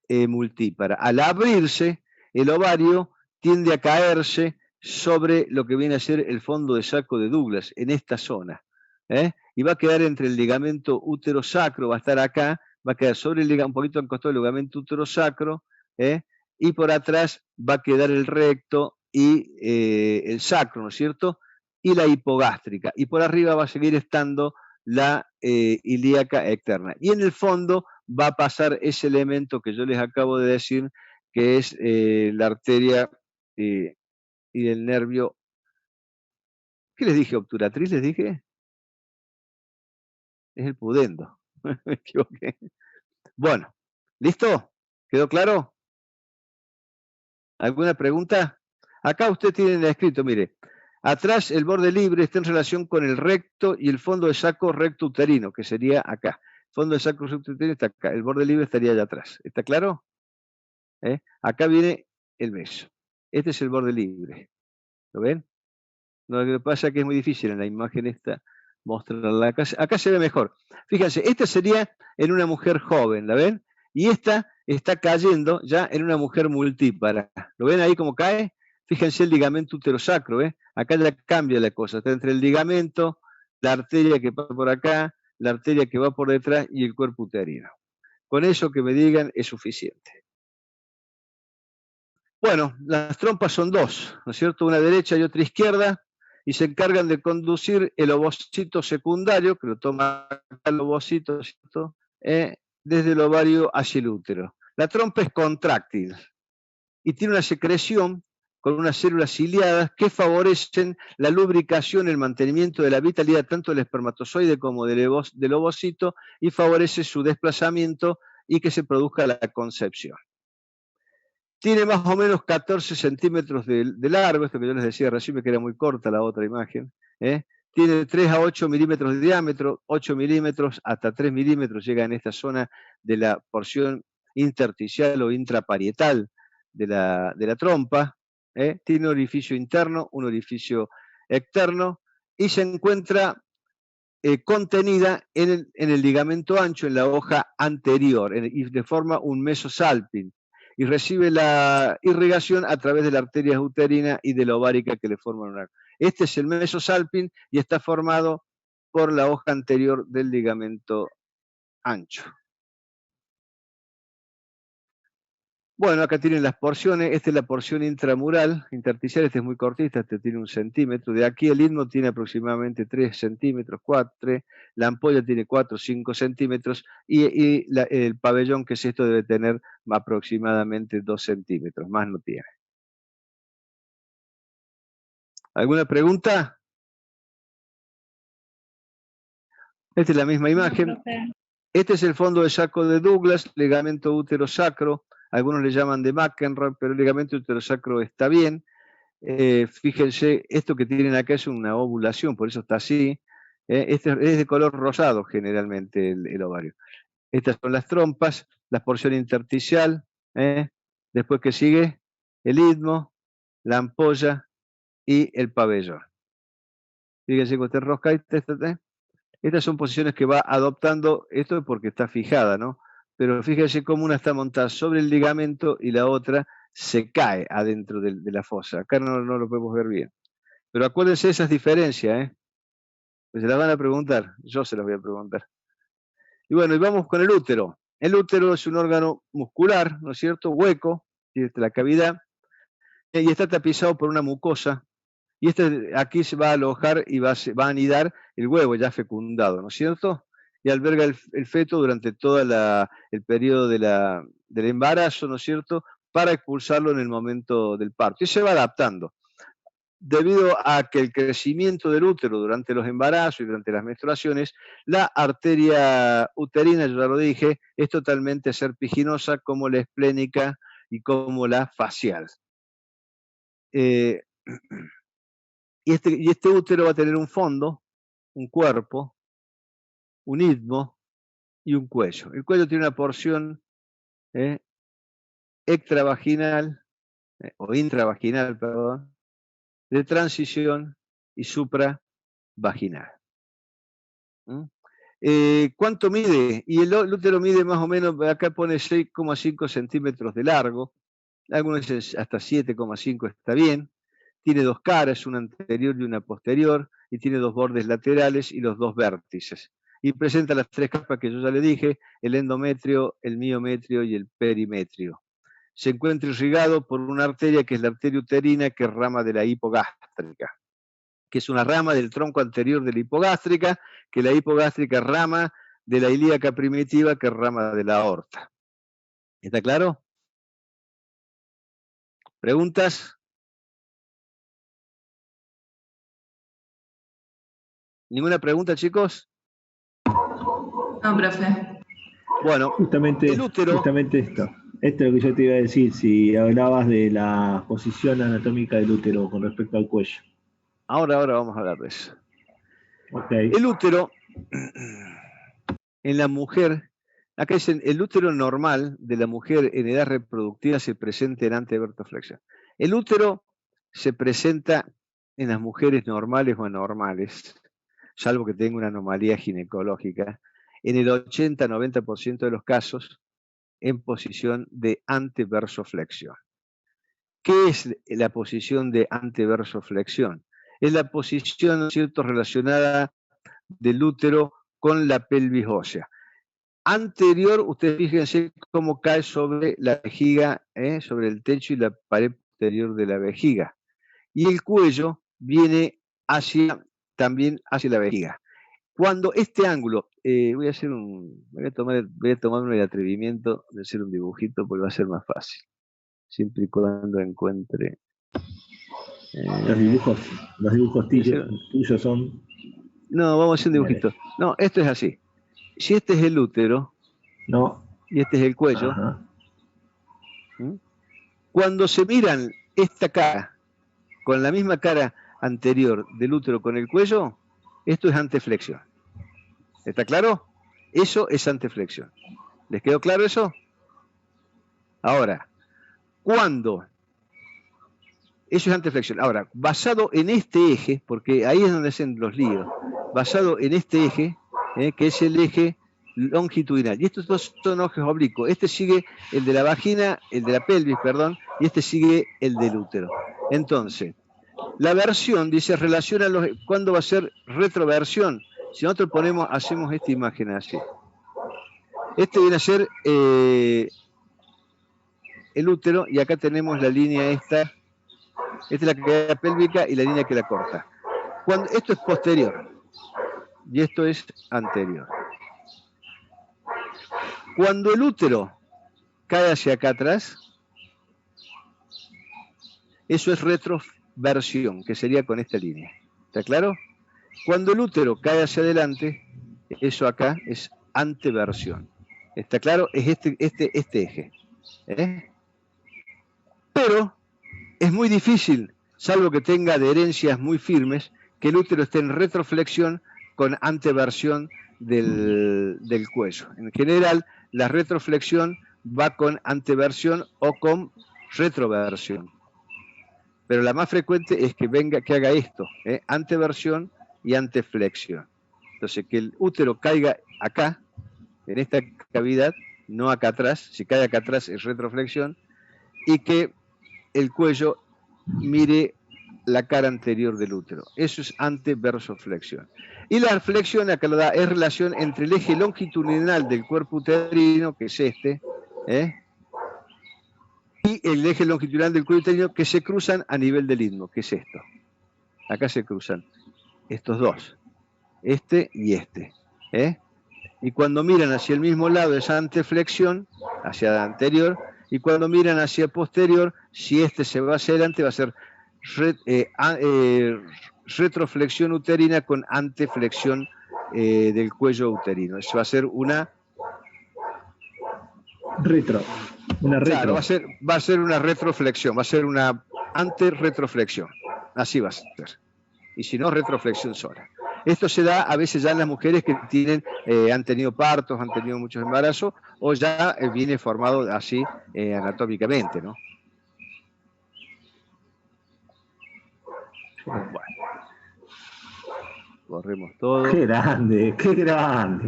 multípara. Al abrirse, el ovario tiende a caerse sobre lo que viene a ser el fondo de saco de Douglas, en esta zona. Y va a quedar entre el ligamento útero-sacro, va a estar acá, va a quedar sobre el ligamento, un poquito al costado del ligamento útero-sacro, y por atrás va a quedar el recto y el sacro, ¿no es cierto? Y la hipogástrica. Y por arriba va a seguir estando la ilíaca externa. Y en el fondo va a pasar ese elemento que yo les acabo de decir, que es la arteria y el nervio. ¿Qué les dije? ¿Obturatriz les dije? Es el pudendo. Me equivoqué. Bueno, ¿listo? ¿Quedó claro? ¿Alguna pregunta? Acá usted tiene escrito, mire, atrás el borde libre está en relación con el recto y el fondo de saco recto uterino, que sería acá. El fondo de saco recto uterino está acá, el borde libre estaría allá atrás. ¿Está claro? Acá viene el meso. Este es el borde libre. ¿Lo ven? Lo que pasa es que es muy difícil en la imagen esta mostrarla. Acá se ve mejor. Fíjense, esta sería en una mujer joven, ¿la ven? Y esta está cayendo ya en una mujer multípara. ¿Lo ven ahí cómo cae? Fíjense el ligamento uterosacro, Acá ya cambia la cosa. Está entre el ligamento, la arteria que pasa por acá, la arteria que va por detrás y el cuerpo uterino. Con eso que me digan es suficiente. Bueno, las trompas son dos, ¿no es cierto? Una derecha y otra izquierda, y se encargan de conducir el ovocito secundario, que lo toma el ovocito, ¿cierto? Desde el ovario hacia el útero. La trompa es contráctil y tiene una secreción con unas células ciliadas que favorecen la lubricación, el mantenimiento de la vitalidad tanto del espermatozoide como del ovocito, y favorece su desplazamiento y que se produzca la concepción. Tiene más o menos 14 centímetros de largo, esto que yo les decía recién, que era muy corta la otra imagen. Tiene 3 a 8 milímetros de diámetro, 8 milímetros hasta 3 milímetros llega en esta zona de la porción intersticial o intraparietal de la trompa. Tiene un orificio interno, un orificio externo, y se encuentra contenida en el ligamento ancho, en la hoja anterior, y de forma un mesosalping, y recibe la irrigación a través de la arteria uterina y de la ovárica que le forman una. Este es el mesosalping y está formado por la hoja anterior del ligamento ancho. Bueno, acá tienen las porciones. Esta es la porción intramural, intersticial. Este es muy cortita, este tiene 1 centímetro. De aquí el istmo tiene aproximadamente 3 centímetros, 4. La ampolla tiene 4 o 5 centímetros. Y el pabellón, que es esto, debe tener aproximadamente 2 centímetros. Más no tiene. ¿Alguna pregunta? Esta es la misma imagen. Este es el fondo de saco de Douglas, ligamento útero-sacro. Algunos le llaman de McEnroe, pero el ligamento útero-sacro está bien. Fíjense, esto que tienen acá es una ovulación, por eso está así. Este es de color rosado generalmente el ovario. Estas son las trompas, la porción intersticial. Después que sigue el istmo, la ampolla y el pabellón. Fíjense que usted rosca. Estas son posiciones que va adoptando, esto porque está fijada, ¿no? Pero fíjense cómo una está montada sobre el ligamento y la otra se cae adentro de la fosa. Acá no lo podemos ver bien. Pero acuérdense esas diferencias, pues se las van a preguntar, yo se las voy a preguntar. Y bueno, y vamos con el útero. El útero es un órgano muscular, ¿no es cierto? Hueco, tiene la cavidad, y está tapizado por una mucosa. Y aquí se va a alojar y va a anidar el huevo ya fecundado, ¿no es cierto? Y alberga el feto durante todo el periodo del embarazo, ¿no es cierto? Para expulsarlo en el momento del parto. Y se va adaptando. Debido a que el crecimiento del útero durante los embarazos y durante las menstruaciones, la arteria uterina, yo ya lo dije, es totalmente serpiginosa como la esplénica y como la facial. Y este útero va a tener un fondo, un cuerpo, un istmo y un cuello. El cuello tiene una porción extravaginal, o intravaginal, perdón, de transición y supravaginal. ¿Cuánto mide? Y el útero mide más o menos, acá pone 6,5 centímetros de largo, algunos dicen hasta 7,5 está bien. Tiene dos caras, una anterior y una posterior, y tiene dos bordes laterales y los dos vértices. Y presenta las tres capas que yo ya le dije, el endometrio, el miometrio y el perimetrio. Se encuentra irrigado por una arteria que es la arteria uterina, que es rama de la hipogástrica, que es una rama del tronco anterior de la hipogástrica, que la hipogástrica es rama de la ilíaca primitiva, que es rama de la aorta. ¿Está claro? ¿Preguntas? ¿Ninguna pregunta, chicos? No, profe. Bueno, justamente esto. Esto es lo que yo te iba a decir, si hablabas de la posición anatómica del útero con respecto al cuello. Ahora vamos a hablar de eso. Okay. El útero, en la mujer, acá dicen, el útero normal de la mujer en edad reproductiva se presenta en antevertoflexión. El útero se presenta en las mujeres normales o anormales, salvo que tenga una anomalía ginecológica, en el 80-90% de los casos, en posición de anteversoflexión. ¿Qué es la posición de anteversoflexión? Es la posición, ¿no es cierto?, relacionada del útero con la pelvis ósea. Anterior, ustedes fíjense cómo cae sobre la vejiga, sobre el techo y la pared posterior de la vejiga. Y el cuello viene también hacia la vejiga. Cuando este ángulo, voy a tomarme el atrevimiento de hacer un dibujito porque va a ser más fácil, siempre y cuando encuentre. Los dibujos tuyos son. No, vamos a hacer un dibujito. No, esto es así. Si este es el útero, y este es el cuello, cuando se miran esta cara con la misma cara anterior del útero con el cuello, esto es anteflexión. ¿Está claro? Eso es anteflexión. ¿Les quedó claro eso? Ahora, eso es anteflexión. Ahora, basado en este eje, porque ahí es donde hacen los líos, basado en este eje, que es el eje longitudinal. Y estos dos son ejes oblicuos. Este sigue el de la vagina, el de la pelvis, perdón, y este sigue el del útero. Entonces, la versión dice, ¿cuándo va a ser retroversión? Si nosotros hacemos esta imagen así. Este viene a ser el útero, y acá tenemos la línea esta es la cavidad pélvica y la línea que la corta. Esto es posterior, y esto es anterior. Cuando el útero cae hacia acá atrás, eso es retroversión, que sería con esta línea. ¿Está claro? Cuando el útero cae hacia adelante, eso acá es anteversión. ¿Está claro? Es este eje. Pero es muy difícil, salvo que tenga adherencias muy firmes, que el útero esté en retroflexión con anteversión del cuello. En general, la retroflexión va con anteversión o con retroversión. Pero la más frecuente es que haga esto, anteversión y anteflexión. Entonces, que el útero caiga acá, en esta cavidad, no acá atrás. Si cae acá atrás es retroflexión, y que el cuello mire la cara anterior del útero. Eso es anteversoflexión. Y la flexión, acá lo da, es relación entre el eje longitudinal del cuerpo uterino, que es este, y el eje longitudinal del cuello uterino, que se cruzan a nivel del istmo, que es esto. Acá se cruzan estos dos, este y este. Y cuando miran hacia el mismo lado es anteflexión, hacia la anterior, y cuando miran hacia posterior, si este se va hacia adelante, va a ser retroflexión uterina con anteflexión del cuello uterino. Eso va a ser una retro. Claro, va a ser una retroflexión, va a ser una anterretroflexión. Así va a ser. Y si no, retroflexión sola. Esto se da a veces ya en las mujeres que han tenido partos, han tenido muchos embarazos, o ya viene formado así anatómicamente, ¿no? Bueno. Borremos todo. Qué grande,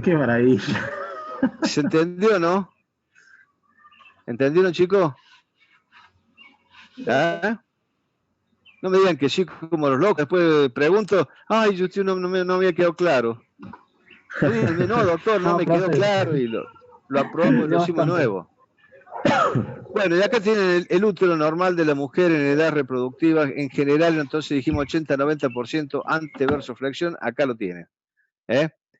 qué maravilla. ¿Se entendió, no? ¿Entendieron, chicos? ¿Ah? No me digan que sí como los locos. Después pregunto, ay, yo no me había quedado claro. Díganme, no, doctor, no me quedó claro, y lo aprobamos y lo hicimos nuevo. Bueno, y acá tienen el útero normal de la mujer en edad reproductiva. En general, entonces dijimos 80-90% anteversoflexión. Acá lo tienen.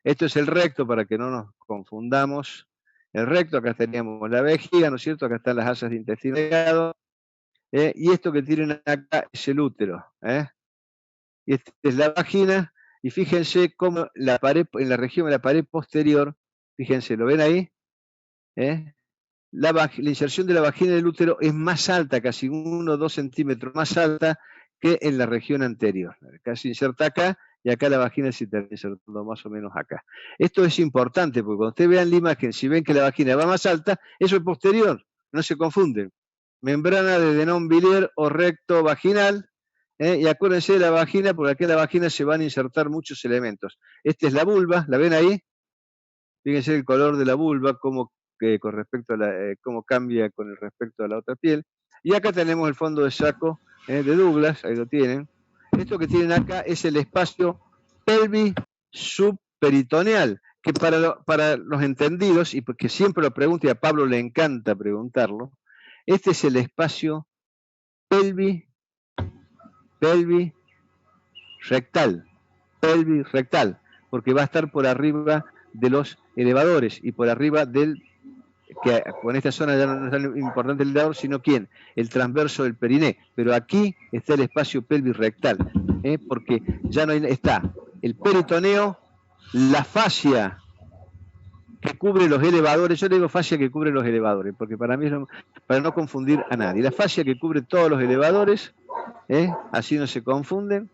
Esto es el recto para que no nos confundamos. El recto, acá teníamos la vejiga, ¿no es cierto? Acá están las asas de intestino delgado. Y esto que tienen acá es el útero. Y esta es la vagina. Y fíjense cómo la pared, en la región de la pared posterior, fíjense, ¿lo ven ahí? La inserción de la vagina del útero es más alta, casi 1 o 2 centímetros más alta que en la región anterior. Acá se inserta acá y acá la vagina se está insertando más o menos acá. Esto es importante porque cuando ustedes vean la imagen, si ven que la vagina va más alta, eso es posterior, no se confunden. Membrana de Denon-Villiers o recto vaginal, y acuérdense de la vagina, porque aquí en la vagina se van a insertar muchos elementos. Esta es la vulva, ¿la ven ahí? Fíjense el color de la vulva, cómo cambia con respecto a la otra piel. Y acá tenemos el fondo de saco de Douglas, ahí lo tienen. Esto que tienen acá es el espacio pelvis subperitoneal, que para los entendidos, y porque siempre lo pregunto y a Pablo le encanta preguntarlo, este es el espacio pelvis rectal, porque va a estar por arriba de los elevadores y por arriba que con esta zona ya no es tan importante el elevador, sino ¿quién? El transverso del periné. Pero aquí está el espacio pelvis rectal, porque ya no está el peritoneo, la fascia que cubre los elevadores. Yo le digo fascia que cubre los elevadores, porque para mí para no confundir a nadie. La fascia que cubre todos los elevadores, así no se confunden.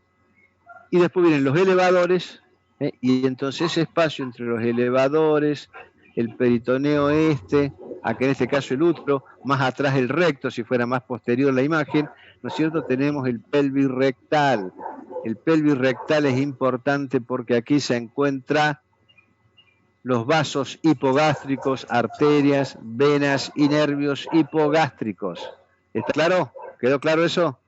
Y después vienen los elevadores, y entonces ese espacio entre los elevadores, el peritoneo acá en este caso el útero, más atrás el recto, si fuera más posterior la imagen, ¿no es cierto? Tenemos el pelvis rectal. El pelvis rectal es importante porque aquí se encuentran los vasos hipogástricos, arterias, venas y nervios hipogástricos. ¿Está claro? ¿Quedó claro eso?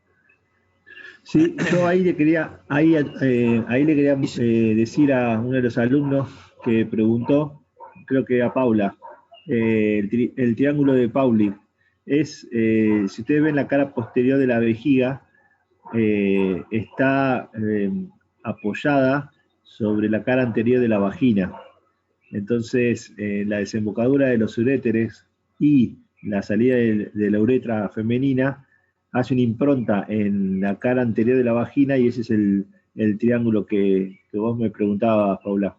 Sí, yo ahí le quería decir a uno de los alumnos que preguntó, creo que a Paula, el triángulo de Pauli. Si ustedes ven la cara posterior de la vejiga, está apoyada sobre la cara anterior de la vagina. Entonces, la desembocadura de los uréteres y la salida de la uretra femenina hace una impronta en la cara anterior de la vagina, y ese es el triángulo que vos me preguntabas, Paula.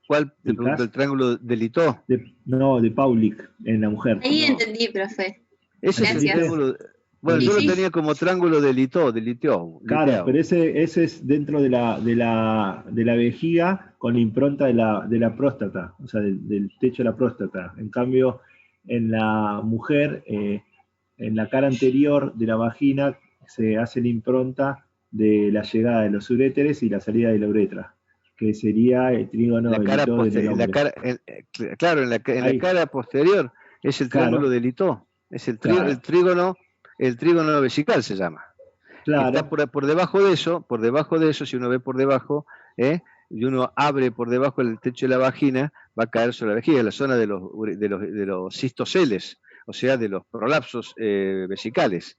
¿Cuál? Te del pregunto, CAS. el triángulo de Lito. No, de Paulik, en la mujer. Ahí No. entendí, profe. Ese es el Gracias. triángulo. Bueno, Sí, yo lo sí. tenía como triángulo de Lito, Claro, pero ese es dentro de la vejiga con la impronta de la próstata, o sea, del techo de la próstata. En cambio, en la mujer, en la cara anterior de la vagina, se hace la impronta de la llegada de los uréteres y la salida de la uretra, que sería el trígono La de cara Lito en el hombre. claro, en la Ahí. cara posterior es el triángulo Claro. de Lito. Es el Claro. trígono vesical se llama. Claro. Está por debajo de eso, si uno ve por debajo, y uno abre por debajo el techo de la vagina, va a caer sobre la vejiga, la zona de los cistoceles, o sea, de los prolapsos vesicales.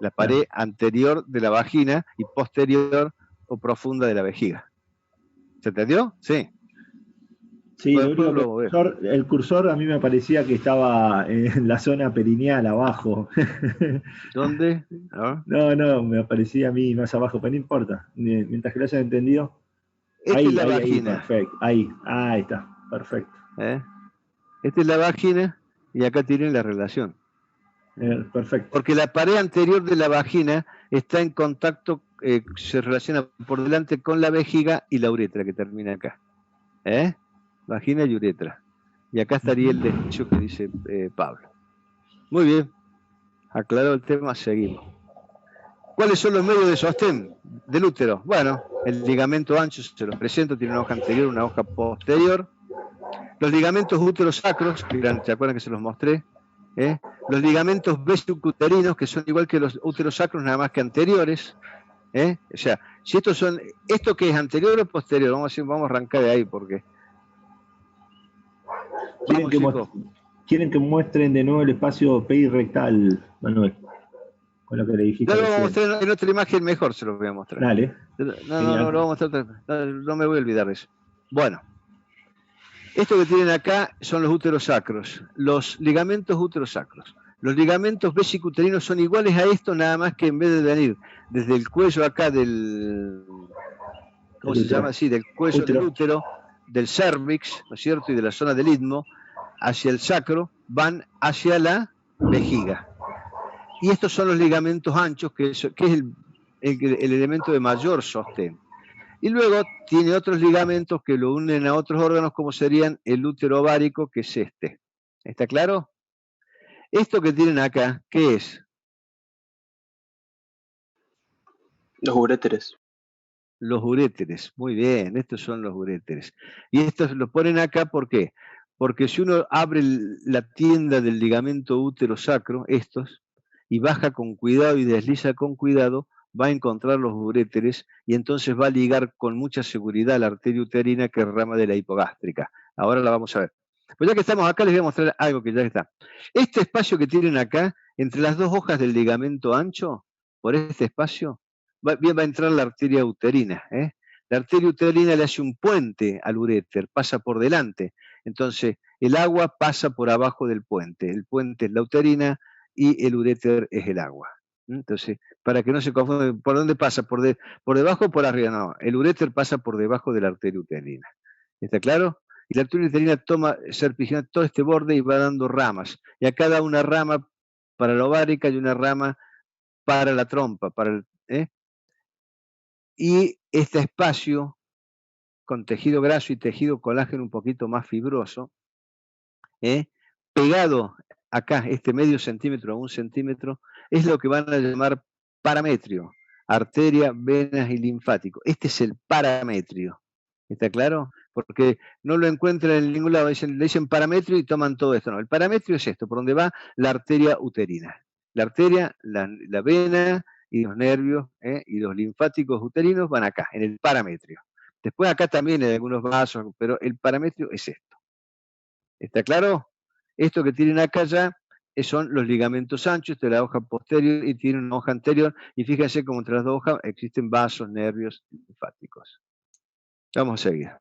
La pared anterior de la vagina y posterior o profunda de la vejiga. ¿Se entendió? Sí. Sí, Bueno, lo único que el cursor a mí me parecía que estaba en la zona perineal abajo. ¿Dónde? ¿No? No, me aparecía a mí más abajo, pero no importa. Mientras que lo hayan entendido. Esta es la vagina. Perfecto. Ahí está, perfecto. Esta es la vagina y acá tienen la relación. Perfecto. Porque la pared anterior de la vagina está en contacto, se relaciona por delante con la vejiga y la uretra que termina acá. Vagina y uretra. Y acá estaría el derecho que dice Pablo. Muy bien. Aclarado el tema, seguimos. ¿Cuáles son los medios de sostén del útero? Bueno, el ligamento ancho, se los presento, tiene una hoja anterior, una hoja posterior. Los ligamentos úterosacros, ¿se acuerdan que se los mostré? Los ligamentos vesicuterinos, que son igual que los úterosacros, nada más que anteriores. O sea, si ¿esto que es anterior o posterior? Vamos a arrancar de ahí, porque... ¿Quieren que muestren de nuevo el espacio perirectal, Manuel? Con lo que le dijiste. No lo vamos a mostrar en otra imagen mejor, se lo voy a mostrar. Dale. No, lo vamos a mostrar. No me voy a olvidar de eso. Bueno. Esto que tienen acá son los úterosacros, los ligamentos úterosacros. Los ligamentos vesicuterinos son iguales a estos, nada más que en vez de venir desde el cuello acá del... ¿Cómo se llama? Sí, del cuello del útero, del cervix, ¿no es cierto? Y de la zona del istmo, hacia el sacro, van hacia la vejiga. Y estos son los ligamentos anchos, que es el elemento de mayor sostén. Y luego tiene otros ligamentos que lo unen a otros órganos, como serían el útero ovárico, que es este. ¿Está claro? Esto que tienen acá, ¿qué es? Los uréteres. Los uréteres, muy bien, estos son los uréteres. Y estos los ponen acá, ¿por qué? Porque si uno abre la tienda del ligamento útero sacro, estos, y baja con cuidado y desliza con cuidado, va a encontrar los uréteres y entonces va a ligar con mucha seguridad la arteria uterina, que es rama de la hipogástrica. Ahora la vamos a ver. Pues ya que estamos acá, les voy a mostrar algo que ya está. Este espacio que tienen acá, entre las dos hojas del ligamento ancho, por este espacio, va a entrar la arteria uterina. La arteria uterina le hace un puente al uréter, pasa por delante. Entonces, el agua pasa por abajo del puente. El puente es la uterina y el uréter es el agua. Entonces, para que no se confunda, ¿por dónde pasa? ¿Por debajo o por arriba? No, el uréter pasa por debajo de la arteria uterina. ¿Está claro? Y la arteria uterina toma serpigina todo este borde y va dando ramas. Y acá da una rama para la ovárica y una rama para la trompa. Y este espacio, con tejido graso y tejido colágeno un poquito más fibroso, pegado acá, este medio centímetro a 1 centímetro, es lo que van a llamar parametrio, arteria, venas y linfático. Este es el parametrio. ¿Está claro? Porque no lo encuentran en ningún lado. Le dicen parametrio y toman todo esto. No, el parametrio es esto, por donde va la arteria uterina. La arteria, la vena y los nervios y los linfáticos uterinos van acá, en el parametrio. Después acá también hay algunos vasos, pero el parametrio es esto. ¿Está claro? Esto que tienen acá ya son los ligamentos anchos de la hoja posterior y tienen una hoja anterior. Y fíjense cómo entre las dos hojas existen vasos, nervios linfáticos. Vamos a seguir.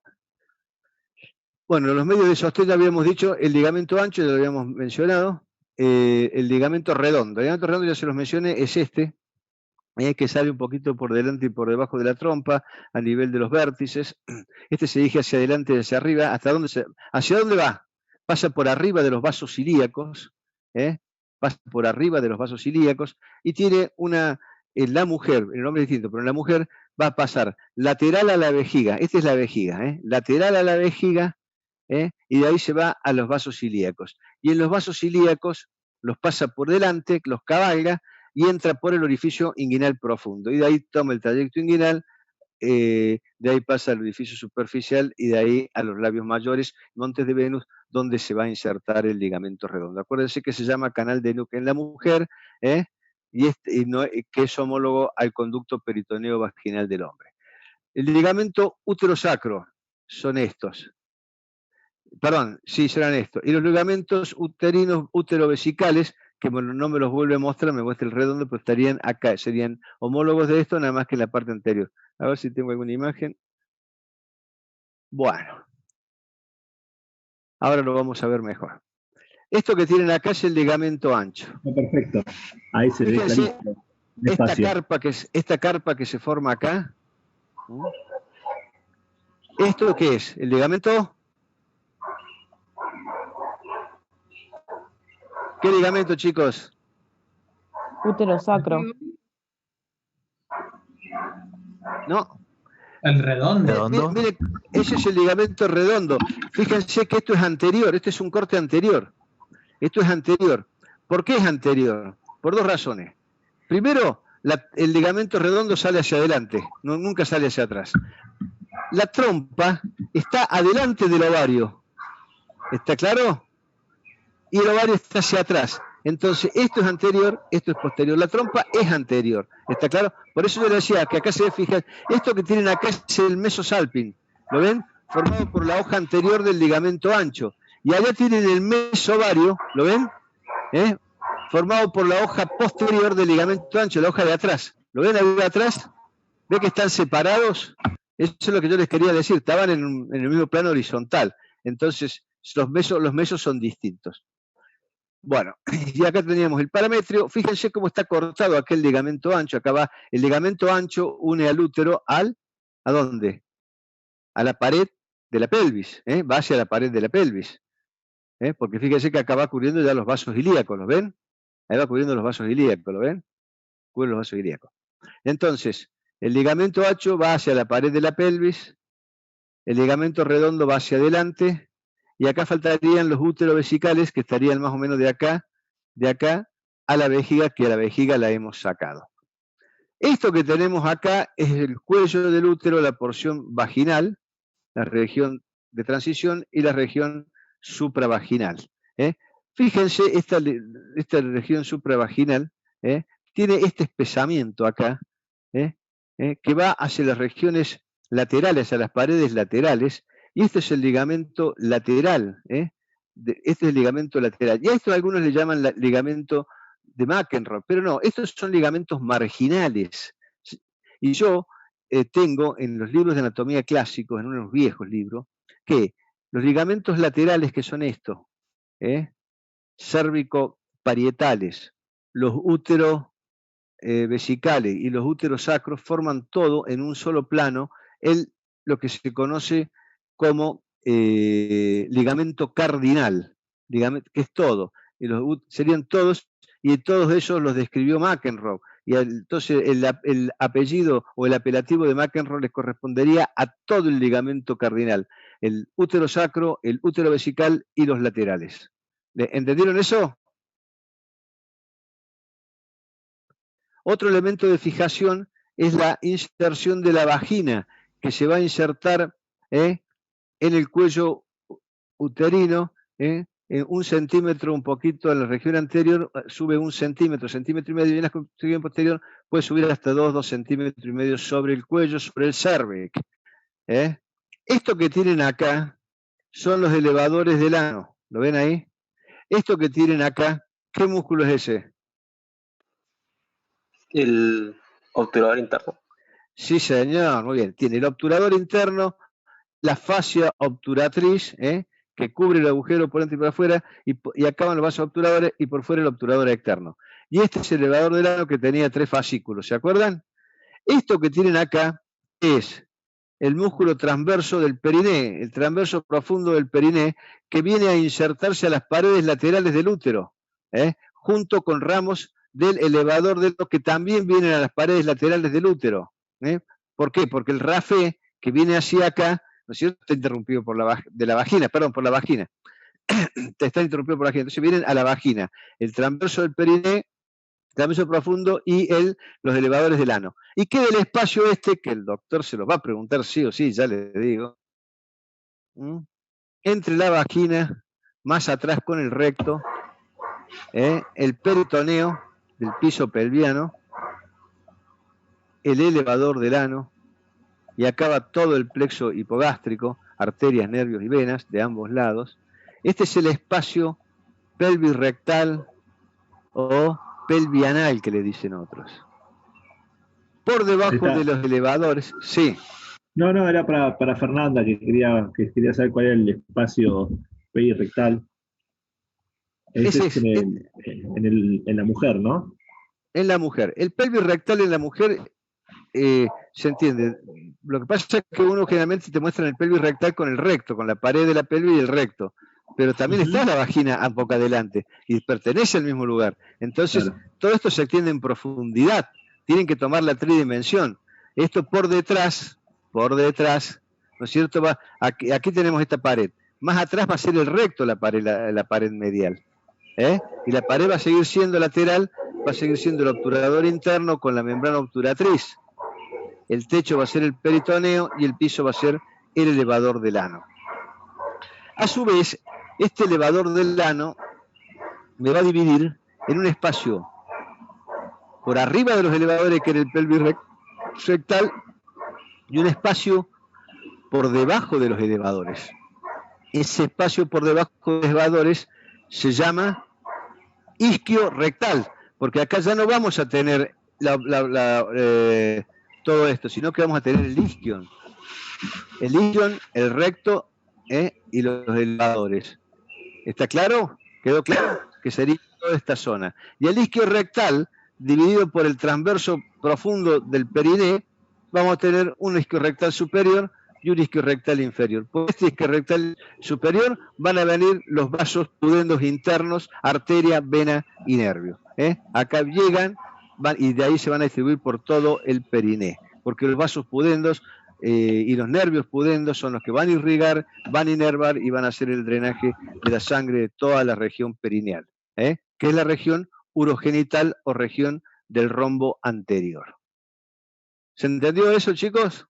Bueno, los medios de sostén ya habíamos dicho, el ligamento ancho ya lo habíamos mencionado, el ligamento redondo. El ligamento redondo ya se los mencioné, es este, que sale un poquito por delante y por debajo de la trompa, a nivel de los vértices. Este se dirige hacia adelante y hacia arriba. ¿Hacia dónde va? Pasa por arriba de los vasos ilíacos, pasa por arriba de los vasos ilíacos, y tiene la mujer, el nombre es distinto, pero en la mujer va a pasar lateral a la vejiga. Esta es la vejiga, lateral a la vejiga, y de ahí se va a los vasos ilíacos. Y en los vasos ilíacos los pasa por delante, los cabalga, y entra por el orificio inguinal profundo. Y de ahí toma el trayecto inguinal, de ahí pasa al orificio superficial, y de ahí a los labios mayores, montes de Venus, donde se va a insertar el ligamento redondo. Acuérdense que se llama canal de Nuque en la mujer, que es homólogo al conducto peritoneo vaginal del hombre. El ligamento útero-sacro son estos. Perdón, sí, serán estos. Y los ligamentos uterinos, útero-vesicales, que no me los vuelve a mostrar, me muestra el redondo, pero estarían acá, serían homólogos de esto, nada más que en la parte anterior. A ver si tengo alguna imagen. Bueno. Ahora lo vamos a ver mejor. Esto que tienen acá es el ligamento ancho. Perfecto. Ahí se ve clarito. Esta carpa que se forma acá. ¿Esto qué es? ¿El ligamento? ¿Qué ligamento, chicos? Útero sacro. No. El redondo. Mire, ese es el ligamento redondo. Fíjense que esto es anterior, este es un corte anterior. Esto es anterior. ¿Por qué es anterior? Por dos razones. Primero, el ligamento redondo sale hacia adelante, nunca sale hacia atrás. La trompa está adelante del ovario. ¿Está claro? Y el ovario está hacia atrás. Entonces, esto es anterior, esto es posterior. La trompa es anterior. ¿Está claro? Por eso yo le decía que acá se ve, fijan, esto que tienen acá es el mesosalping. ¿Lo ven? Formado por la hoja anterior del ligamento ancho. Y allá tienen el mesovario, ¿lo ven? Formado por la hoja posterior del ligamento ancho, la hoja de atrás. ¿Lo ven ahí de atrás? ¿Ve que están separados? Eso es lo que yo les quería decir. Estaban en el mismo plano horizontal. Entonces, los mesos son distintos. Bueno, y acá teníamos el parametrio. Fíjense cómo está cortado aquel ligamento ancho. Acá va el ligamento ancho, une al útero ¿a dónde? A la pared de la pelvis. Va hacia la pared de la pelvis. Porque fíjense que acá va cubriendo ya los vasos ilíacos, ¿los ven? Ahí va cubriendo los vasos ilíacos, ¿lo ven? Cubre los vasos ilíacos. Entonces, el ligamento ancho va hacia la pared de la pelvis, el ligamento redondo va hacia adelante, y acá faltarían los úteros vesicales, que estarían más o menos de acá a la vejiga, que a la vejiga la hemos sacado. Esto que tenemos acá es el cuello del útero, la porción vaginal, la región de transición y la región supravaginal. Fíjense, esta región supravaginal tiene este espesamiento acá, que va hacia las regiones laterales, hacia las paredes laterales, y este es el ligamento lateral. Este es el ligamento lateral. Y a esto algunos le llaman ligamento de McEnroe, pero no, estos son ligamentos marginales. Y yo tengo en los libros de anatomía clásicos, en unos viejos libros, que los ligamentos laterales, que son estos, cérvico-parietales, los úteros vesicales y los úteros sacros, forman todo en un solo plano, lo que se conoce como ligamento cardinal, que es todo. Serían todos, y todos ellos los describió McEnroe. Y entonces el apellido o el apelativo de McEnroe les correspondería a todo el ligamento cardinal, el útero sacro, el útero vesical y los laterales. ¿Entendieron eso? Otro elemento de fijación es la inserción de la vagina, que se va a insertar en el cuello uterino, un centímetro, un poquito en la región anterior, sube un centímetro, centímetro y medio, y en la región posterior puede subir hasta 2 centímetros y medio sobre el cuello, sobre el cervix. Esto que tienen acá son los elevadores del ano, ¿lo ven ahí? Esto que tienen acá, ¿qué músculo es ese? El obturador interno. Sí, señor, muy bien. Tiene el obturador interno, la fascia obturatriz, que cubre el agujero por dentro y por afuera, y acá van los vasos obturadores, y por fuera el obturador externo. y este es el elevador del ano que tenía 3 fascículos, ¿se acuerdan? Esto que tienen acá es el músculo transverso del periné, el transverso profundo del periné, que viene a insertarse a las paredes laterales del útero, junto con ramos del elevador del ano que también vienen a las paredes laterales del útero. ¿Por qué? Porque el rafé que viene hacia acá, ¿no es cierto? Está interrumpido por la vagina. Está interrumpido por la vagina. Entonces vienen a la vagina, el transverso del periné, transverso profundo y los elevadores del ano. Y queda el espacio este, que el doctor se lo va a preguntar sí o sí, ya le digo, entre la vagina, más atrás con el recto, el peritoneo del piso pelviano, el elevador del ano, y acaba todo el plexo hipogástrico, arterias, nervios y venas de ambos lados. Este es el espacio pelvirrectal o pelvianal, que le dicen otros. Por debajo de los elevadores, sí. No, era para Fernanda, que quería saber cuál era el espacio pelvirrectal. Ese es en la mujer, ¿no? En la mujer. El pelvirrectal en la mujer, se entiende. Lo que pasa es que uno generalmente te muestra el pelvirrectal con el recto, con la pared de la pelvis y el recto. Pero también está la vagina un poco adelante y pertenece al mismo lugar. Entonces, todo esto se extiende en profundidad. Tienen que tomar la tridimensión. Esto por detrás, ¿no es cierto? Aquí tenemos esta pared. Más atrás va a ser el recto la pared medial. Y la pared va a seguir siendo lateral, va a seguir siendo el obturador interno con la membrana obturatriz. El techo va a ser el peritoneo y el piso va a ser el elevador del ano. A su vez, este elevador del ano me va a dividir en un espacio por arriba de los elevadores, que era el pelvirrectal, y un espacio por debajo de los elevadores. Ese espacio por debajo de los elevadores se llama isquio rectal, porque acá ya no vamos a tener todo esto, sino que vamos a tener el isquion. El isquion, el recto y los elevadores. ¿Está claro? ¿Quedó claro? Que sería toda esta zona. Y el isquio rectal, dividido por el transverso profundo del periné, vamos a tener un isquio rectal superior y un isquio rectal inferior. Por este isquio rectal superior van a venir los vasos pudendos internos, arteria, vena y nervio. Acá llegan y de ahí se van a distribuir por todo el periné, porque los vasos pudendos y los nervios pudendos son los que van a irrigar, van a inervar y van a hacer el drenaje de la sangre de toda la región perineal, que es la región urogenital o región del rombo anterior. ¿Se entendió eso, chicos?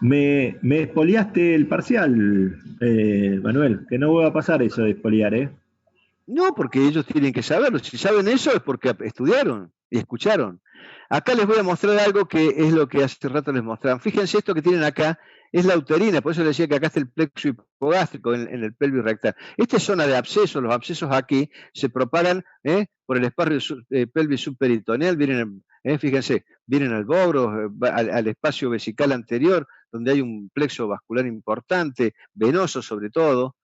Me expoliaste el parcial, Manuel, que no voy a pasar eso de expoliar, No, porque ellos tienen que saberlo. Si saben eso es porque estudiaron y escucharon. Acá les voy a mostrar algo que es lo que hace rato les mostraban. Fíjense, esto que tienen acá es la uterina, por eso les decía que acá está el plexo hipogástrico en el pelvis rectal. Esta es zona de abscesos, los abscesos aquí se propagan por el espacio pelvis subperitoneal, fíjense, vienen al bobro, al espacio vesical anterior, donde hay un plexo vascular importante, venoso sobre todo.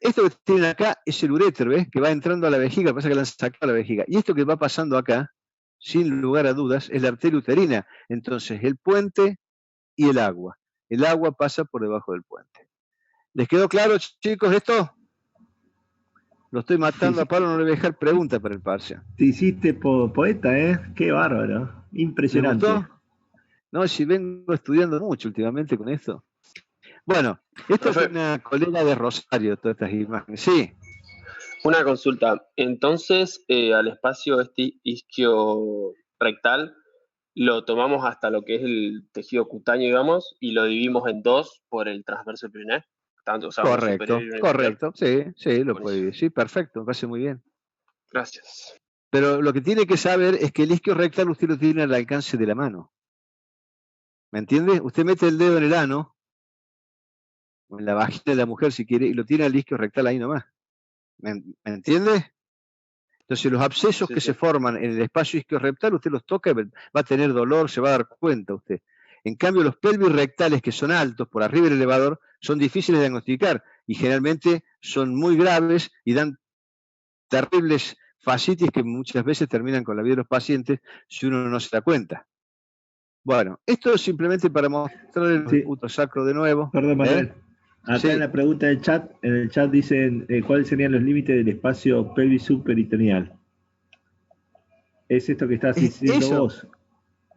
Esto que tienen acá es el urétero, que va entrando a la vejiga, pasa que la han sacado a la vejiga. Y esto que va pasando acá, sin lugar a dudas, es la arteria uterina. Entonces, el puente y el agua. El agua pasa por debajo del puente. ¿Les quedó claro, chicos, esto? Lo estoy matando sí. a Pablo, no le voy a dejar preguntas para el parcial. Te hiciste poeta, Qué bárbaro. Impresionante. ¿Me gustó? No, si vengo estudiando mucho últimamente con esto. Bueno, esto es una colega de Rosario, todas estas imágenes. Sí. Una consulta. Entonces, al espacio isquio rectal lo tomamos hasta lo que es el tejido cutáneo, digamos, y lo dividimos en dos por el transverso del periné. Correcto. Sí, lo puede dividir. Sí, perfecto, me parece muy bien. Gracias. Pero lo que tiene que saber es que el isquio rectal usted lo tiene al alcance de la mano. ¿Me entiende? Usted mete el dedo en el ano, en la vagina de la mujer si quiere, y lo tiene al isquio rectal ahí nomás. ¿Me entiende? Entonces los abscesos que se forman en el espacio isquiorrectal, usted los toca y va a tener dolor, se va a dar cuenta usted. En cambio, los pelvis rectales que son altos, por arriba del elevador, son difíciles de diagnosticar. y generalmente son muy graves y dan terribles fascitis que muchas veces terminan con la vida de los pacientes si uno no se da cuenta. Bueno, esto es simplemente para mostrar el útero sacro de nuevo. Perdón, Manuel. Acá Sí. en la pregunta del chat, en el chat dicen cuáles serían los límites del espacio pelvis subperitoneal. ¿Es esto que estás diciendo Eso. vos?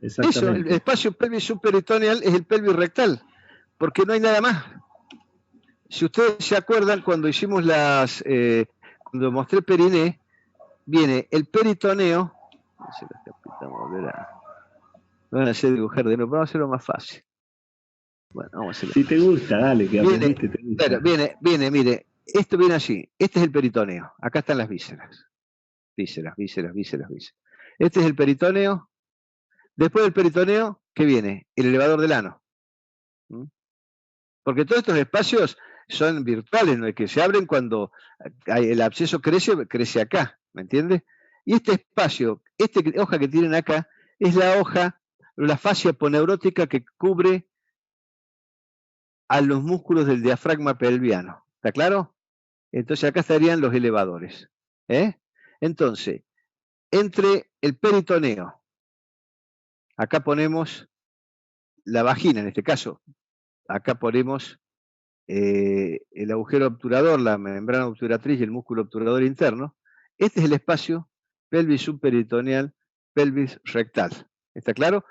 Eso, Exactamente. el espacio pelvis subperitoneal es el pelvis rectal, porque no hay nada más. Si ustedes se acuerdan, cuando hicimos cuando mostré el periné, viene el peritoneo. Me van a hacer dibujar de nuevo, vamos a hacerlo más fácil. Bueno, vamos a hacerlo. Si te gusta, dale, que aprendiste, te gusta. Claro, viene, mire, esto viene así. Este es el peritoneo. Acá están las vísceras. Vísceras. Este es el peritoneo. Después del peritoneo, ¿qué viene? El elevador del ano. ¿Mm? Porque todos estos espacios son virtuales, ¿no? Que se abren cuando el absceso crece acá, ¿me entiendes? Y este espacio, esta hoja que tienen acá, es la fascia poneurótica que cubre a los músculos del diafragma pelviano. ¿Está claro? Entonces acá estarían los elevadores. Entonces, entre el peritoneo, acá ponemos la vagina, en este caso, acá ponemos el agujero obturador, la membrana obturatriz y el músculo obturador interno. Este es el espacio pelvis subperitoneal, pelvis rectal. ¿Está claro?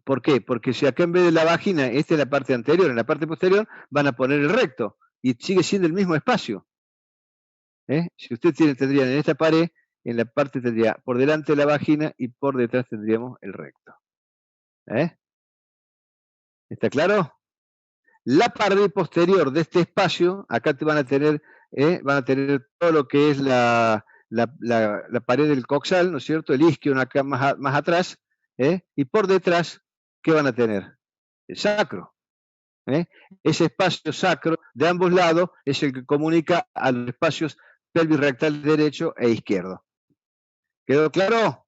¿Por qué? Porque si acá en vez de la vagina, esta es la parte anterior, en la parte posterior van a poner el recto y sigue siendo el mismo espacio. Si usted tendrían en esta pared, en la parte tendría por delante la vagina y por detrás tendríamos el recto. ¿Está claro? La pared posterior de este espacio, acá te van a tener todo lo que es la pared del coxal, ¿no es cierto? El isquio acá más atrás, y por detrás, ¿qué van a tener? El sacro. Ese espacio sacro de ambos lados es el que comunica a los espacios pelvis rectal derecho e izquierdo. ¿Quedó claro?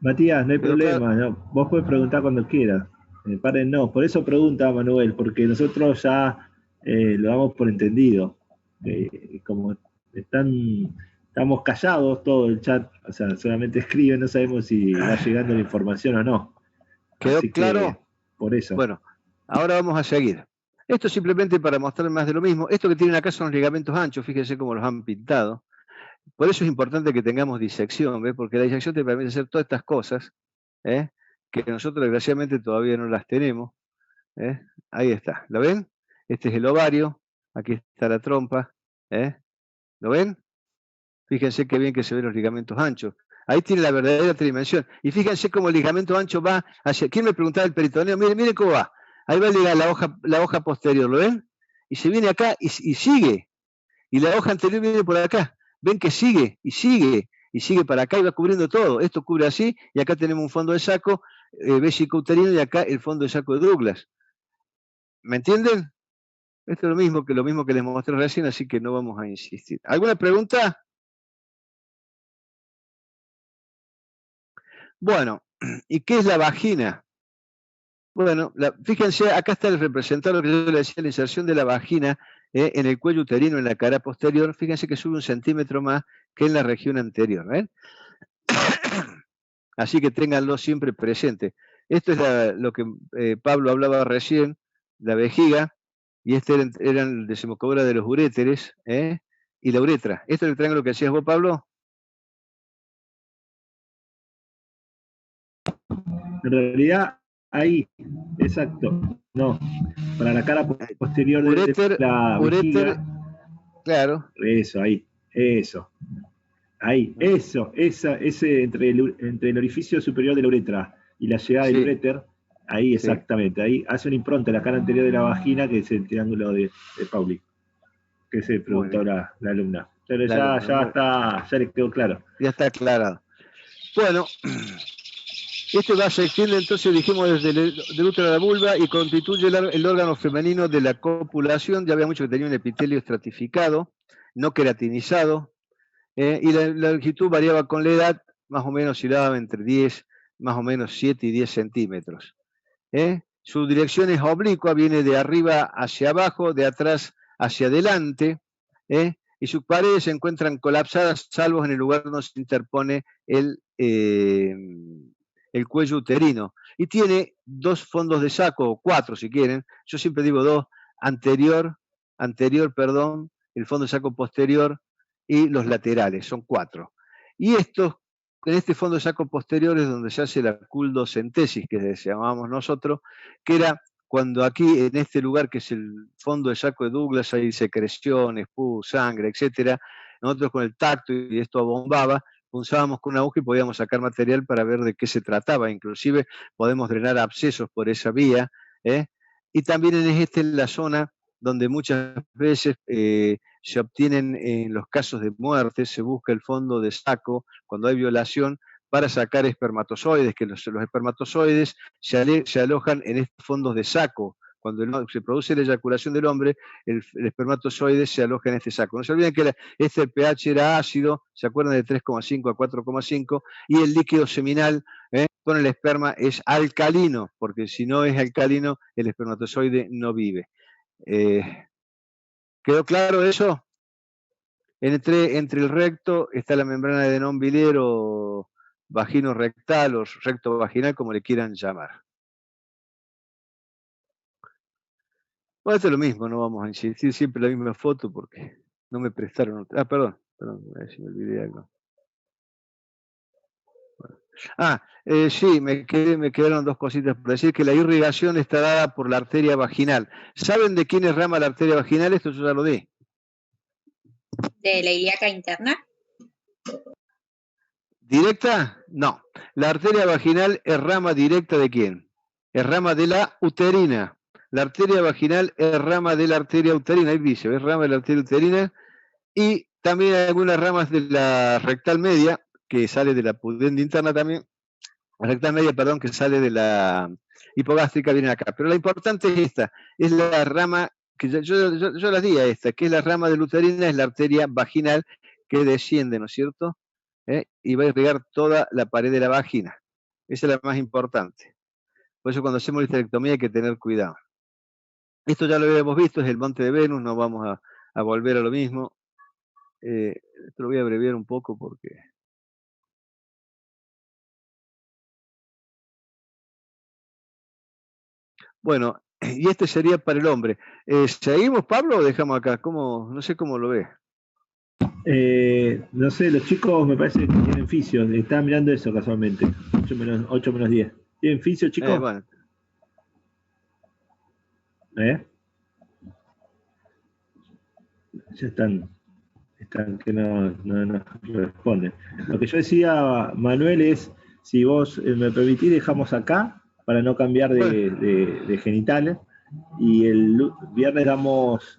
Matías, no hay problema, no. Vos podés preguntar cuando quieras. No, por eso pregunta Manuel, porque nosotros ya lo damos por entendido. Como estamos callados todo el chat, o sea, solamente escriben, no sabemos si va llegando la información o no. ¿Quedó Así claro? Por eso. Bueno, ahora vamos a seguir. Esto simplemente para mostrar más de lo mismo. Esto que tienen acá son los ligamentos anchos, fíjense cómo los han pintado. Por eso es importante que tengamos disección, ¿ves? Porque la disección te permite hacer todas estas cosas, que nosotros desgraciadamente todavía no las tenemos. Ahí está, ¿lo ven? Este es el ovario, aquí está la trompa, ¿lo ven? Fíjense qué bien que se ven los ligamentos anchos. Ahí tiene la verdadera tridimensión. Y fíjense cómo el ligamento ancho va hacia... ¿Quién me preguntaba el peritoneo? Miren cómo va. Ahí va a llegar la hoja posterior, ¿lo ven? Y se viene acá y sigue. Y la hoja anterior viene por acá. Ven que sigue y sigue y sigue para acá y va cubriendo todo. Esto cubre así y acá tenemos un fondo de saco vesicouterino y acá el fondo de saco de Douglas. ¿Me entienden? Esto es lo mismo que les mostré recién, así que no vamos a insistir. ¿Alguna pregunta? Bueno, ¿y qué es la vagina? Bueno, fíjense, acá está el representado, lo que yo le decía, la inserción de la vagina en el cuello uterino, en la cara posterior. Fíjense que sube 1 centímetro más que en la región anterior. ¿Ven? Así que ténganlo siempre presente. Esto es lo que Pablo hablaba recién, la vejiga, y este era el desembocadura de los uréteres, y la uretra. ¿Esto es el triángulo que hacías vos, Pablo? En realidad, ahí, exacto. No, para la cara posterior de la vejiga. Claro. Eso, ahí, eso. Ahí, eso, ese entre el orificio superior de la uretra y la llegada del uréter, ahí exactamente, ahí hace una impronta en la cara anterior de la vagina, que es el triángulo de Pauli, que se preguntó la alumna. Pero ya le quedó claro. Ya está aclarado. Bueno, este se extiende entonces, dijimos, desde el útero a la vulva y constituye el órgano femenino de la copulación. Ya habíamos dicho que tenía un epitelio estratificado, no queratinizado, y la longitud variaba con la edad, más o menos oscilaba entre 10, más o menos 7 y 10 centímetros. Su dirección es oblicua, viene de arriba hacia abajo, de atrás hacia adelante, y sus paredes se encuentran colapsadas, salvo en el lugar donde se interpone el cuello uterino. Y tiene 2 fondos de saco, o 4 si quieren, yo siempre digo 2, anterior, el fondo de saco posterior y los laterales, son 4. Y en este fondo de saco posterior es donde se hace la culdocentesis, que llamábamos nosotros, que era cuando aquí, en este lugar que es el fondo de saco de Douglas, hay secreciones, pus, sangre, etcétera. Nosotros con el tacto, y esto abombaba, punzábamos con una aguja y podíamos sacar material para ver de qué se trataba. Inclusive podemos drenar abscesos por esa vía. Y también en la zona donde muchas veces se obtienen, en los casos de muerte, se busca el fondo de saco cuando hay violación para sacar espermatozoides, que los espermatozoides se alojan en estos fondos de saco. Cuando se produce la eyaculación del hombre, el espermatozoide se aloja en este saco. No se olviden que este pH era ácido, ¿se acuerdan? De 3,5 a 4,5, y el líquido seminal con el esperma es alcalino, porque si no es alcalino, el espermatozoide no vive. ¿Quedó claro eso? Entre el recto está la membrana de Denonville o vagino rectal o recto vaginal, como le quieran llamar. Bueno, esto es lo mismo, no vamos a insistir siempre en la misma foto porque no me prestaron. Perdón, a ver si me olvidé algo. Bueno. Sí, me quedaron 2 cositas por decir, que la irrigación está dada por la arteria vaginal. ¿Saben de quién es rama la arteria vaginal? Esto yo ya lo di. ¿De la ilíaca interna? ¿Directa? No. La arteria vaginal es rama directa ¿de quién? Es rama de la uterina. La arteria vaginal es rama de la arteria uterina, ahí dice, es rama de la arteria uterina, y también hay algunas ramas de la rectal media, que sale de la pudenda interna también, la rectal media, perdón, que sale de la hipogástrica, viene acá. Pero la importante es esta, es la rama, que yo las di a esta, que es la rama de la uterina, es la arteria vaginal que desciende, ¿no es cierto? Y va a irrigar toda la pared de la vagina. Esa es la más importante. Por eso cuando hacemos la histerectomía hay que tener cuidado. Esto ya lo habíamos visto, es el monte de Venus, no vamos a volver a lo mismo. Esto lo voy a abreviar un poco porque... Bueno, y este sería para el hombre. ¿Seguimos, Pablo, o dejamos acá? No sé cómo lo ve. No sé, los chicos me parece que tienen fisio. Estaba mirando eso casualmente. 8 menos 10. ¿Tienen fisio, chicos? Bueno. Ya están que no responden. Lo que yo decía, Manuel, es, si vos me permitís, dejamos acá para no cambiar de genitales, y el viernes damos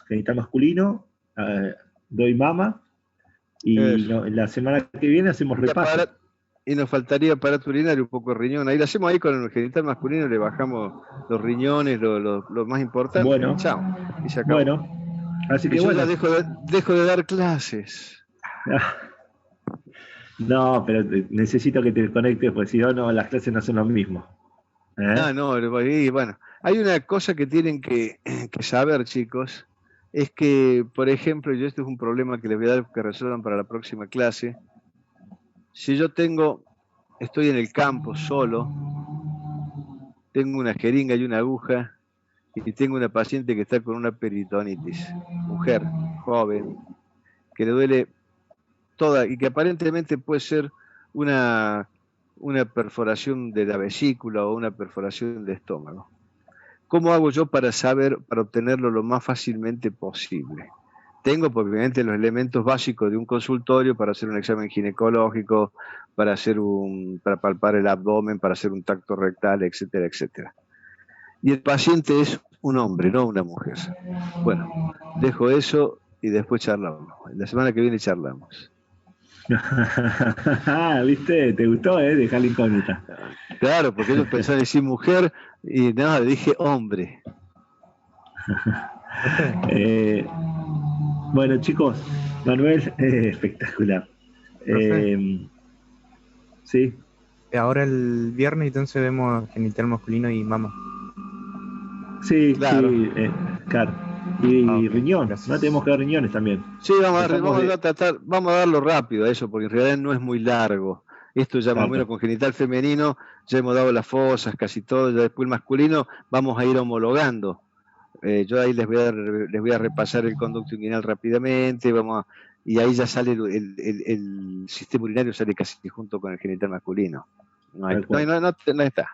genital masculino, doy mama, y la semana que viene hacemos repaso. Y nos faltaría aparato urinario, un poco de riñón. Ahí lo hacemos ahí con el genital masculino, le bajamos los riñones, lo más importante. Bueno, chao. Y se acabó. Bueno, así que yo bueno. Dejo de dar clases. No, pero necesito que te conectes, porque si no, las clases no son lo mismo. Y bueno, hay una cosa que tienen que saber, chicos, es que, por ejemplo, esto es un problema que les voy a dar que resuelvan para la próxima clase. Si yo estoy en el campo solo, tengo una jeringa y una aguja, y tengo una paciente que está con una peritonitis, mujer, joven, que le duele toda, y que aparentemente puede ser una perforación de la vesícula o una perforación de estómago. ¿Cómo hago yo para obtenerlo lo más fácilmente posible? Tengo, obviamente, los elementos básicos de un consultorio para hacer un examen ginecológico, para palpar el abdomen, para hacer un tacto rectal, etcétera, etcétera. Y el paciente es un hombre, no una mujer. Bueno, dejo eso y después charlamos. La semana que viene charlamos. ¿Viste? ¿Te gustó, dejar la incógnita? Claro, porque ellos pensaban decir mujer y nada, le dije hombre. Bueno, chicos, Manuel, espectacular. Sí. ahora el viernes entonces vemos genital masculino y mama. Sí, Claro. sí, claro. Y Ah, ok, riñón, gracias. ¿no? Tenemos que ver riñones también. Sí, Dejamos de- vamos a darlo rápido a eso, porque en realidad no es muy largo. Esto ya más o Claro. menos con genital femenino, ya hemos dado las fosas, casi todo, ya después el masculino vamos a ir homologando. Yo ahí les voy a repasar el conducto inguinal rápidamente, y ahí ya sale el sistema urinario, sale casi junto con el genital masculino. Tal cual. No está.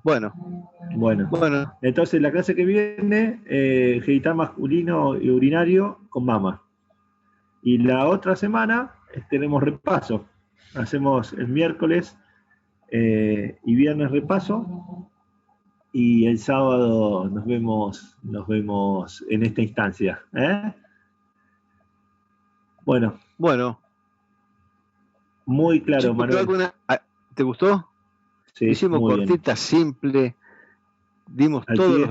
Bueno, Bueno, entonces la clase que viene, genital masculino y urinario con mama. Y la otra semana tenemos repaso. Hacemos el miércoles y viernes repaso. Y el sábado nos vemos en esta instancia. Bueno, muy claro, chicos, Manuel. ¿te gustó? Sí, Hicimos muy bien. cortita, simple, dimos Al todos pie. los